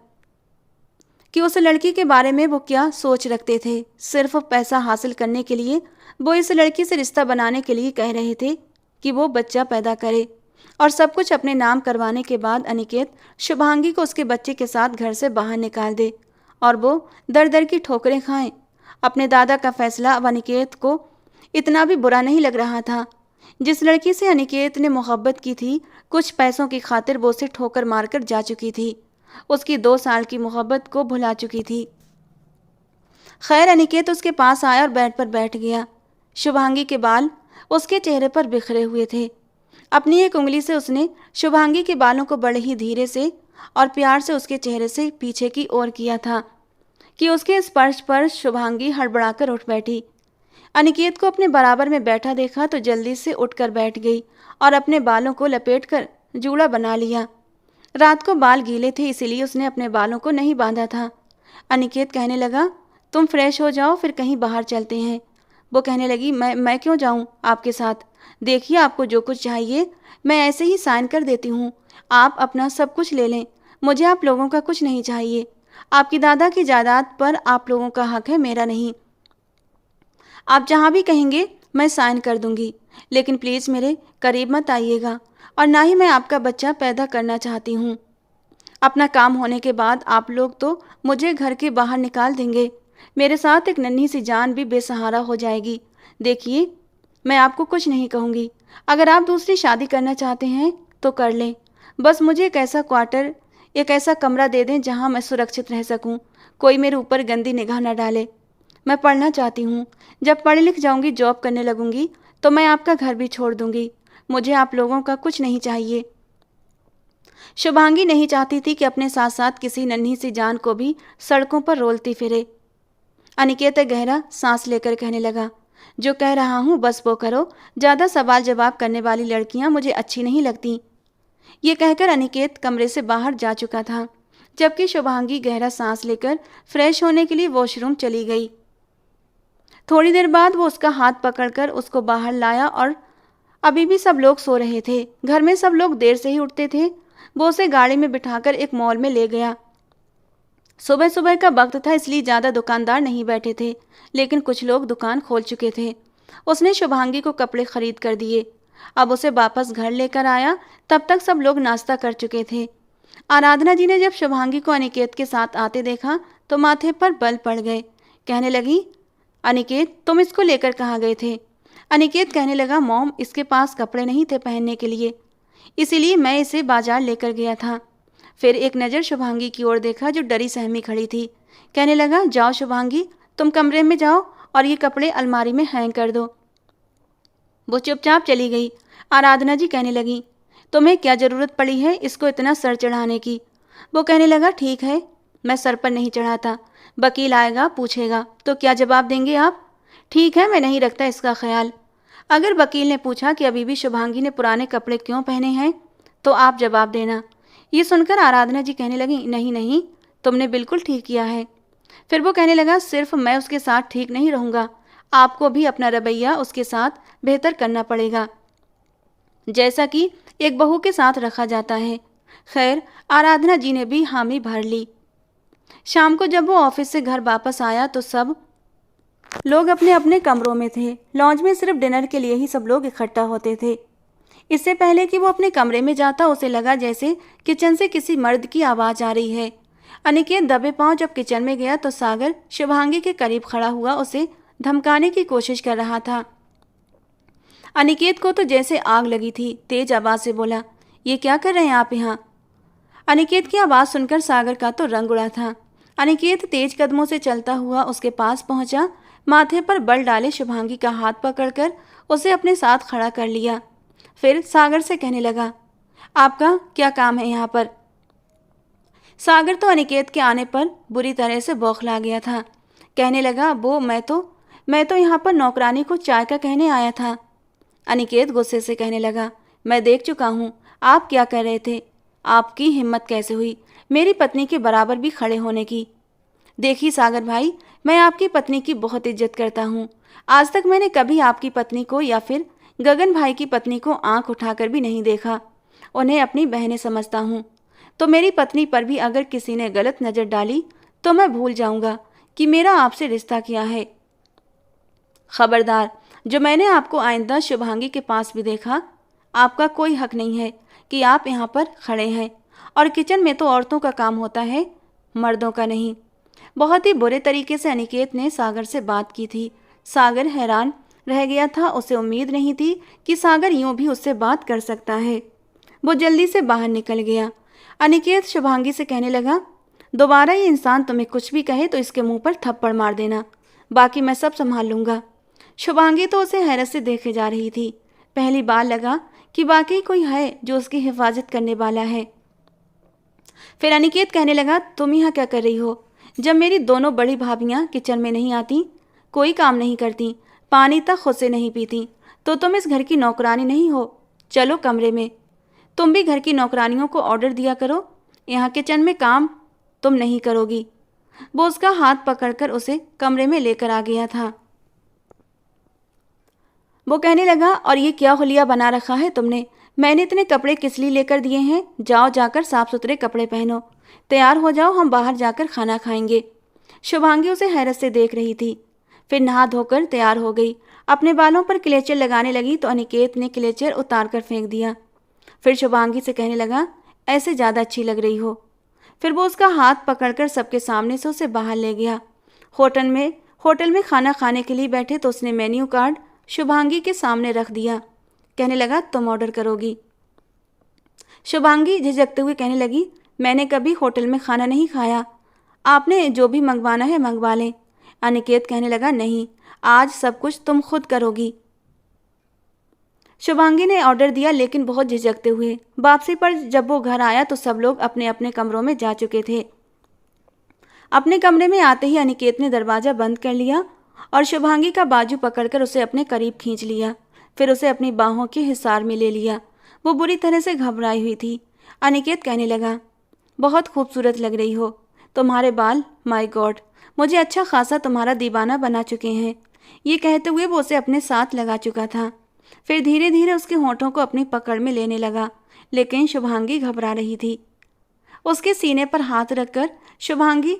कि उस लड़की के बारे में वो क्या सोच रखते थे। सिर्फ पैसा हासिल करने के लिए वो इस लड़की से रिश्ता बनाने के लिए कह रहे थे कि वो बच्चा पैदा करे, और सब कुछ अपने नाम करवाने के बाद अनिकेत शुभांगी को उसके बच्चे के साथ घर से बाहर निकाल दे और वो दर दर की ठोकरें खाएं। अपने दादा का फैसला अब अनिकेत को इतना भी बुरा नहीं लग रहा था। जिस लड़की से अनिकेत ने मोहब्बत की थी, कुछ पैसों की खातिर वो उसे ठोकर मारकर जा चुकी थी, उसकी 2 साल की मोहब्बत को भुला चुकी थी। खैर, अनिकेत उसके पास आया और बेड पर बैठ गया। शुभांगी के बाल उसके चेहरे पर बिखरे हुए थे। अपनी एक उंगली से उसने शुभांगी के बालों को बड़े ही धीरे से और प्यार से उसके चेहरे से पीछे की ओर किया था कि उसके स्पर्श पर शुभांगी हड़बड़ाकर उठ बैठी। अनिकेत को अपने बराबर में बैठा देखा तो जल्दी से उठकर बैठ गई और अपने बालों को लपेटकर जूड़ा बना लिया। रात को बाल गीले थे, इसीलिए उसने अपने बालों को नहीं बांधा था। अनिकेत कहने लगा, तुम फ्रेश हो जाओ, फिर कहीं बाहर चलते हैं। वो कहने लगी, मैं क्यों जाऊं आपके साथ? देखिए, आपको जो कुछ चाहिए मैं ऐसे ही साइन कर देती हूँ। आप अपना सब कुछ ले लें, मुझे आप लोगों का कुछ नहीं चाहिए। आपकी दादा की जायदाद पर आप लोगों का हक है, मेरा नहीं। आप जहाँ भी कहेंगे मैं साइन कर दूंगी, लेकिन प्लीज़ मेरे करीब मत आइएगा, और ना ही मैं आपका बच्चा पैदा करना चाहती हूँ। अपना काम होने के बाद आप लोग तो मुझे घर के बाहर निकाल देंगे। मेरे साथ एक नन्ही सी जान भी बेसहारा हो जाएगी। देखिए, मैं आपको कुछ नहीं कहूँगी। अगर आप दूसरी शादी करना चाहते हैं तो कर लें। बस मुझे एक ऐसा क्वार्टर, एक ऐसा कमरा दे दें जहाँ मैं सुरक्षित रह सकूँ। कोई मेरे ऊपर गंदी निगाह न डाले। मैं पढ़ना चाहती हूँ। जब पढ़ लिख जाऊँगी, जॉब करने लगूँगी, तो मैं आपका घर भी छोड़ दूँगी। मुझे आप लोगों का कुछ नहीं चाहिए। शुभांगी नहीं चाहती थी कि अपने साथ साथ किसी नन्ही सी जान को भी सड़कों पर रोलती फिरे। अनिकेत गहरा सांस लेकर कहने लगा, जो कह रहा हूँ बस वो करो। ज़्यादा सवाल जवाब करने वाली लड़कियाँ मुझे अच्छी नहीं लगती। ये कहकर अनिकेत कमरे से बाहर जा चुका था, जबकि शुभांगी गहरा सांस लेकर फ्रेश होने के लिए वॉशरूम चली गई। थोड़ी देर बाद वो उसका हाथ पकड़कर उसको बाहर लाया, और अभी भी सब लोग सो रहे थे। घर में सब लोग देर से ही उठते थे। वो उसे गाड़ी में बिठाकर एक मॉल में ले गया। सुबह सुबह का वक्त था, इसलिए ज़्यादा दुकानदार नहीं बैठे थे, लेकिन कुछ लोग दुकान खोल चुके थे। उसने शुभांगी को कपड़े खरीद कर दिए। अब उसे वापस घर लेकर आया। तब तक सब लोग नाश्ता कर चुके थे। आराधना जी ने जब शुभांगी को अनिकेत के साथ आते देखा तो माथे पर बल पड़ गए। कहने लगी, अनिकेत, तुम इसको लेकर कहाँ गए थे? अनिकेत कहने लगा, मॉम, इसके पास कपड़े नहीं थे पहनने के लिए, इसीलिए मैं इसे बाजार लेकर गया था। फिर एक नज़र शुभांगी की ओर देखा, जो डरी सहमी खड़ी थी। कहने लगा, जाओ शुभांगी, तुम कमरे में जाओ और ये कपड़े अलमारी में हैंग कर दो। वो चुपचाप चली गई। आराधना जी कहने लगी, तुम्हें क्या ज़रूरत पड़ी है इसको इतना सर चढ़ाने की? वो कहने लगा, ठीक है, मैं सर पर नहीं चढ़ाता। वकील आएगा, पूछेगा तो क्या जवाब देंगे आप? ठीक है, मैं नहीं रखता इसका ख्याल। अगर वकील ने पूछा कि अभी भी शुभांगी ने पुराने कपड़े क्यों पहने हैं, तो आप जवाब देना। ये सुनकर आराधना जी कहने लगी, नहीं नहीं, तुमने बिल्कुल ठीक किया है। फिर वो कहने लगा, सिर्फ मैं उसके साथ ठीक नहीं रहूँगा, आपको भी अपना रवैया उसके साथ बेहतर करना पड़ेगा, जैसा कि एक बहू के साथ रखा जाता है। खैर, आराधना जी ने भी हामी भर ली। शाम को जब वो ऑफिस से घर वापस आया तो सब लोग अपने अपने कमरों में थे। लॉन्ज में सिर्फ डिनर के लिए ही सब लोग इकट्ठा होते थे। इससे पहले कि वो अपने कमरे में जाता, उसे लगा जैसे किचन से किसी मर्द की आवाज़ आ रही है। अनिकेत दबे पांव जब किचन में गया तो सागर शुभांगी के करीब खड़ा हुआ उसे धमकाने की कोशिश कर रहा था। अनिकेत को तो जैसे आग लगी थी। तेज आवाज़ से बोला, ये क्या कर रहे हैं आप यहाँ? अनिकेत की आवाज़ सुनकर सागर का तो रंग उड़ा था। अनिकेत तेज कदमों से चलता हुआ उसके पास पहुंचा। माथे पर बल डाले शुभांगी का हाथ पकड़कर उसे अपने साथ खड़ा कर लिया। फिर सागर से कहने लगा, आपका क्या काम है यहाँ पर? सागर तो अनिकेत के आने पर बुरी तरह से बौखला गया था। कहने लगा, वो मैं तो यहाँ पर नौकरानी को चाय का कहने आया था। अनिकेत गुस्से से कहने लगा, मैं देख चुका हूँ आप क्या कर रहे थे। आपकी हिम्मत कैसे हुई मेरी पत्नी के बराबर भी खड़े होने की? देखिए सागर भाई, मैं आपकी पत्नी की बहुत इज्जत करता हूँ। आज तक मैंने कभी आपकी पत्नी को या फिर गगन भाई की पत्नी को आंख उठाकर भी नहीं देखा। उन्हें अपनी बहनें समझता हूँ। तो मेरी पत्नी पर भी अगर किसी ने गलत नज़र डाली तो मैं भूल जाऊँगा कि मेरा आपसे रिश्ता क्या है। खबरदार, जो मैंने आपको आइंदा शुभांगी के पास भी देखा, आपका कोई हक नहीं है कि आप यहाँ पर खड़े हैं। और किचन में तो औरतों का काम होता है, मर्दों का नहीं। बहुत ही बुरे तरीके से अनिकेत ने सागर से बात की थी। सागर हैरान रह गया था। उसे उम्मीद नहीं थी कि सागर यूं भी उससे बात कर सकता है। वो जल्दी से बाहर निकल गया। अनिकेत शुभांगी से कहने लगा, दोबारा ये इंसान तुम्हें कुछ भी कहे तो इसके मुंह पर थप्पड़ मार देना, बाकी मैं सब संभाल लूँगा। शुभांगी तो उसे हैरत से देखे जा रही थी। पहली बार लगा कि वाकई कोई है जो उसकी हिफाजत करने वाला है। फिर अनिकेत कहने लगा, तुम यहाँ क्या कर रही हो? जब मेरी दोनों बड़ी भाभियाँ किचन में नहीं आती, कोई काम नहीं करती, पानी तक खुद से नहीं पीती, तो तुम इस घर की नौकरानी नहीं हो। चलो कमरे में। तुम भी घर की नौकरानियों को ऑर्डर दिया करो, यहाँ किचन में काम तुम नहीं करोगी। वो उसका हाथ पकड़कर उसे कमरे में लेकर आ गया था। वो कहने लगा, और ये क्या हुलिया बना रखा है तुमने? मैंने इतने कपड़े किस लिए लेकर दिए हैं? जाओ जाकर साफ सुथरे कपड़े पहनो, तैयार हो जाओ, हम बाहर जाकर खाना खाएंगे। शुभांगी उसे हैरत से देख रही थी। फिर नहा धोकर तैयार हो गई। अपने बालों पर क्लेचर लगाने लगी तो अनिकेत ने क्लेचर उतार कर फेंक दिया। फिर शुभांगी से कहने लगा, ऐसे ज़्यादा अच्छी लग रही हो। फिर वो उसका हाथ पकड़कर सबके सामने से उसे बाहर ले गया। होटल में खाना खाने के लिए बैठे तो उसने मेन्यू कार्ड शुभांगी के सामने रख दिया। कहने लगा, तुम ऑर्डर करोगी? शुभांगी झिझकते हुए कहने लगी, मैंने कभी होटल में खाना नहीं खाया, आपने जो भी मंगवाना है मंगवा लें। अनिकेत कहने लगा, नहीं, आज सब कुछ तुम खुद करोगी। शुभांगी ने ऑर्डर दिया, लेकिन बहुत झिझकते हुए। वापसी पर जब वो घर आया तो सब लोग अपने अपने कमरों में जा चुके थे। अपने कमरे में आते ही अनिकेत ने दरवाज़ा बंद कर लिया और शुभांगी का बाजू पकड़कर उसे अपने करीब खींच लिया। फिर उसे अपनी बाहों के हिसार में ले लिया। वो बुरी तरह से घबराई हुई थी। अनिकेत कहने लगा, बहुत खूबसूरत लग रही हो, तुम्हारे बाल, माय गॉड, मुझे अच्छा खासा तुम्हारा दीवाना बना चुके हैं। ये कहते हुए वो उसे अपने साथ लगा चुका था। फिर धीरे धीरे उसके होंठों को अपनी पकड़ में लेने लगा, लेकिन शुभांगी घबरा रही थी। उसके सीने पर हाथ रखकर शुभांगी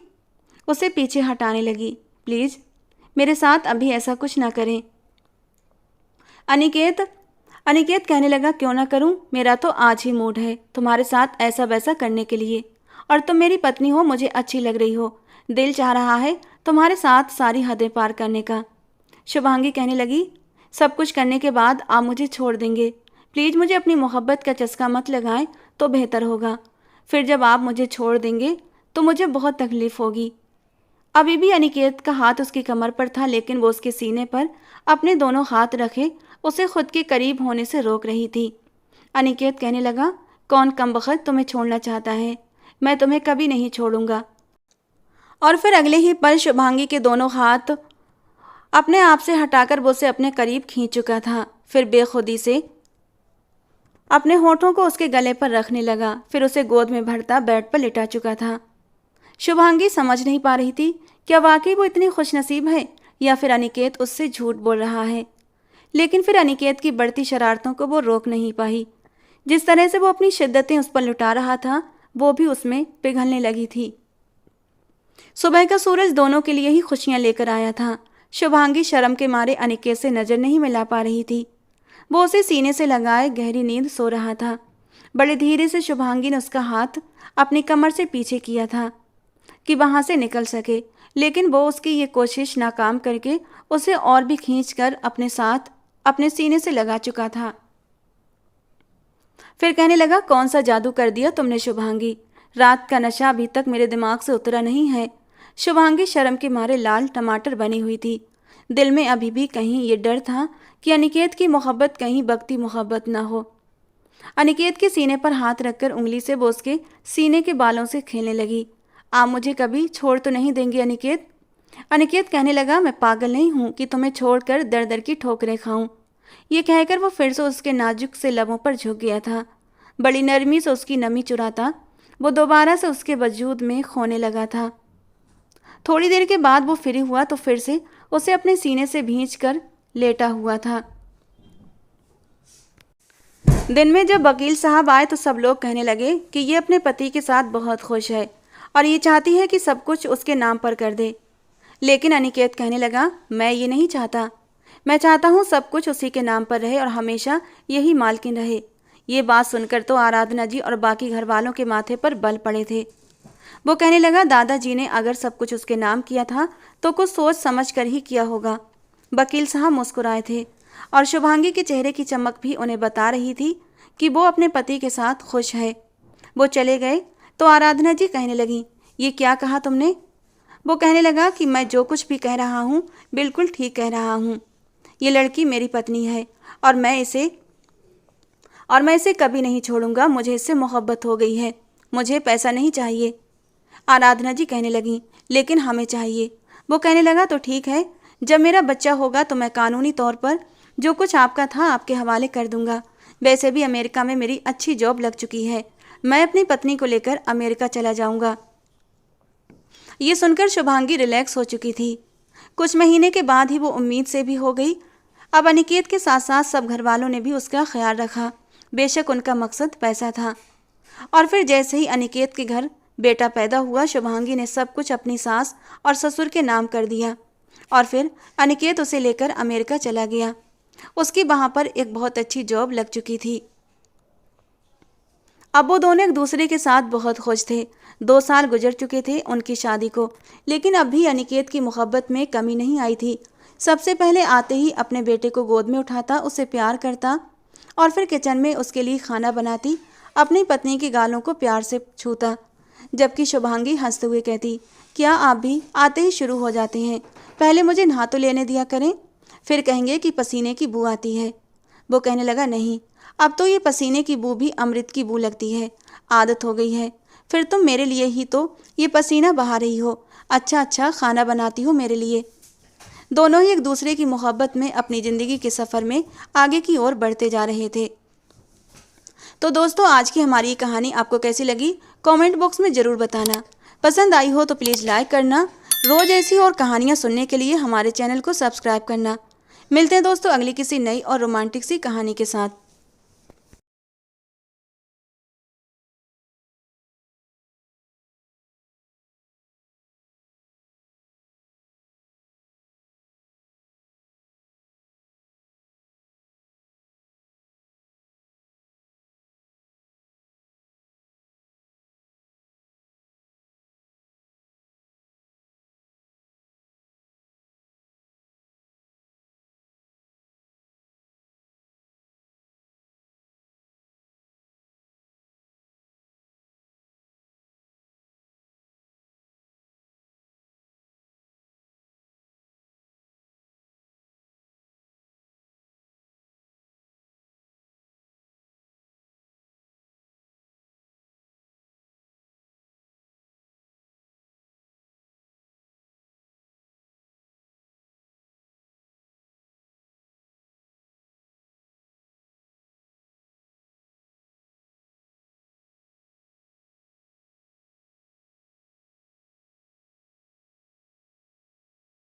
उसे पीछे हटाने लगी। प्लीज़ मेरे साथ अभी ऐसा कुछ ना करें। अनिकेत कहने लगा, क्यों ना करूं, मेरा तो आज ही मूड है तुम्हारे साथ ऐसा वैसा करने के लिए, और तुम मेरी पत्नी हो, मुझे अच्छी लग रही हो, दिल चाह रहा है तुम्हारे साथ सारी हदें पार करने का। शुभांगी कहने लगी, सब कुछ करने के बाद आप मुझे छोड़ देंगे? प्लीज़ मुझे अपनी मोहब्बत का चस्का मत लगाएं तो बेहतर होगा। फिर जब आप मुझे छोड़ देंगे तो मुझे बहुत तकलीफ़ होगी। अभी भी अनिकेत का हाथ उसकी कमर पर था, लेकिन वो उसके सीने पर अपने दोनों हाथ रखे उसे खुद के करीब होने से रोक रही थी। अनिकेत कहने लगा, कौन कमबख्त तुम्हें छोड़ना चाहता है? मैं तुम्हें कभी नहीं छोड़ूंगा। और फिर अगले ही पल शुभांगी के दोनों हाथ अपने आप से हटाकर वो उसे अपने करीब खींच चुका था। फिर बेखुदी से अपने होठों को उसके गले पर रखने लगा। फिर उसे गोद में भरता बेड पर लिटा चुका था। शुभांगी समझ नहीं पा रही थी, क्या वाकई वो इतनी खुशनसीब है या फिर अनिकेत उससे झूठ बोल रहा है। लेकिन फिर अनिकेत की बढ़ती शरारतों को वो रोक नहीं पाई। जिस तरह से वो अपनी शिद्दतें उस पर लुटा रहा था, वो भी उसमें पिघलने लगी थी। सुबह का सूरज दोनों के लिए ही खुशियां लेकर आया था। शुभांगी शर्म के मारे अनिकेत से नज़र नहीं मिला पा रही थी। वो उसे सीने से लगाए गहरी नींद सो रहा था। बड़े धीरे से शुभांगी ने उसका हाथ अपनी कमर से पीछे किया था कि वहाँ से निकल सके, लेकिन वो उसकी ये कोशिश नाकाम करके उसे और भी खींचकर अपने साथ अपने सीने से लगा चुका था। फिर कहने लगा, कौन सा जादू कर दिया तुमने शुभांगी? रात का नशा अभी तक मेरे दिमाग से उतरा नहीं है। शुभांगी शर्म के मारे लाल टमाटर बनी हुई थी। दिल में अभी भी कहीं ये डर था कि अनिकेत की मोहब्बत कहीं बकती मोहब्बत ना हो। अनिकेत के सीने पर हाथ रखकर उंगली से वो उसके सीने के बालों से खेलने लगी। आप मुझे कभी छोड़ तो नहीं देंगे अनिकेत? अनिकेत कहने लगा, मैं पागल नहीं हूँ कि तुम्हें छोड़कर दर दर की ठोकरें खाऊं। ये कहकर वो फिर से उसके नाजुक से लबों पर झुक गया था। बड़ी नरमी से उसकी नमी चुराता वो दोबारा से उसके वजूद में खोने लगा था। थोड़ी देर के बाद वो फ्री हुआ तो फिर से उसे अपने सीने से भींचकर लेटा हुआ था। दिन में जब वकील साहब आए तो सब लोग कहने लगे कि ये अपने पति के साथ बहुत खुश है और ये चाहती है कि सब कुछ उसके नाम पर कर दे। लेकिन अनिकेत कहने लगा, मैं ये नहीं चाहता। मैं चाहता हूँ सब कुछ उसी के नाम पर रहे और हमेशा यही मालकिन रहे। ये बात सुनकर तो आराधना जी और बाकी घर वालों के माथे पर बल पड़े थे। वो कहने लगा, दादाजी ने अगर सब कुछ उसके नाम किया था तो कुछ सोच समझ कर ही किया होगा। वकील साहब मुस्कुराए थे और शुभांगी के चेहरे की चमक भी उन्हें बता रही थी कि वो अपने पति के साथ खुश है। वो चले गए तो आराधना जी कहने लगी, ये क्या कहा तुमने? वो कहने लगा कि मैं जो कुछ भी कह रहा हूँ बिल्कुल ठीक कह रहा हूँ। ये लड़की मेरी पत्नी है और मैं इसे कभी नहीं छोड़ूंगा। मुझे इससे मोहब्बत हो गई है। मुझे पैसा नहीं चाहिए। आराधना जी कहने लगी, लेकिन हमें चाहिए। वो कहने लगा, तो ठीक है, जब मेरा बच्चा होगा तो मैं कानूनी तौर पर जो कुछ आपका था आपके हवाले कर दूंगा। वैसे भी अमेरिका में मेरी अच्छी जॉब लग चुकी है। मैं अपनी पत्नी को लेकर अमेरिका चला जाऊंगा। ये सुनकर शुभांगी रिलैक्स हो चुकी थी। कुछ महीने के बाद ही वो उम्मीद से भी हो गई। अब अनिकेत के साथ साथ सब घर वालों ने भी उसका ख्याल रखा। बेशक उनका मकसद पैसा था। और फिर जैसे ही अनिकेत के घर बेटा पैदा हुआ, शुभांगी ने सब कुछ अपनी सास और ससुर के नाम कर दिया। और फिर अनिकेत उसे लेकर अमेरिका चला गया। उसकी वहाँ पर एक बहुत अच्छी जॉब लग चुकी थी। अब वो दोनों एक दूसरे के साथ बहुत खुश थे। 2 साल गुजर चुके थे उनकी शादी को, लेकिन अब भी अनिकेत की मोहब्बत में कमी नहीं आई थी। सबसे पहले आते ही अपने बेटे को गोद में उठाता, उसे प्यार करता और फिर किचन में उसके लिए खाना बनाती, अपनी पत्नी की गालों को प्यार से छूता। जबकि शुभांगी हंसते हुए कहती, क्या आप भी आते ही शुरू हो जाते हैं? पहले मुझे नहा तो लेने दिया करें, फिर कहेंगे कि पसीने की बू आती है। वो कहने लगा, नहीं, अब तो ये पसीने की बू भी अमृत की बू लगती है, आदत हो गई है। फिर तुम मेरे लिए ही तो ये पसीना बहा रही हो, अच्छा अच्छा खाना बनाती हो मेरे लिए। दोनों ही एक दूसरे की मोहब्बत में अपनी ज़िंदगी के सफ़र में आगे की ओर बढ़ते जा रहे थे। तो दोस्तों, आज की हमारी ये कहानी आपको कैसी लगी कमेंट बॉक्स में ज़रूर बताना। पसंद आई हो तो प्लीज़ लाइक करना। रोज़ ऐसी और कहानियाँ सुनने के लिए हमारे चैनल को सब्सक्राइब करना। मिलते हैं दोस्तों अगली किसी नई और रोमांटिक सी कहानी के साथ।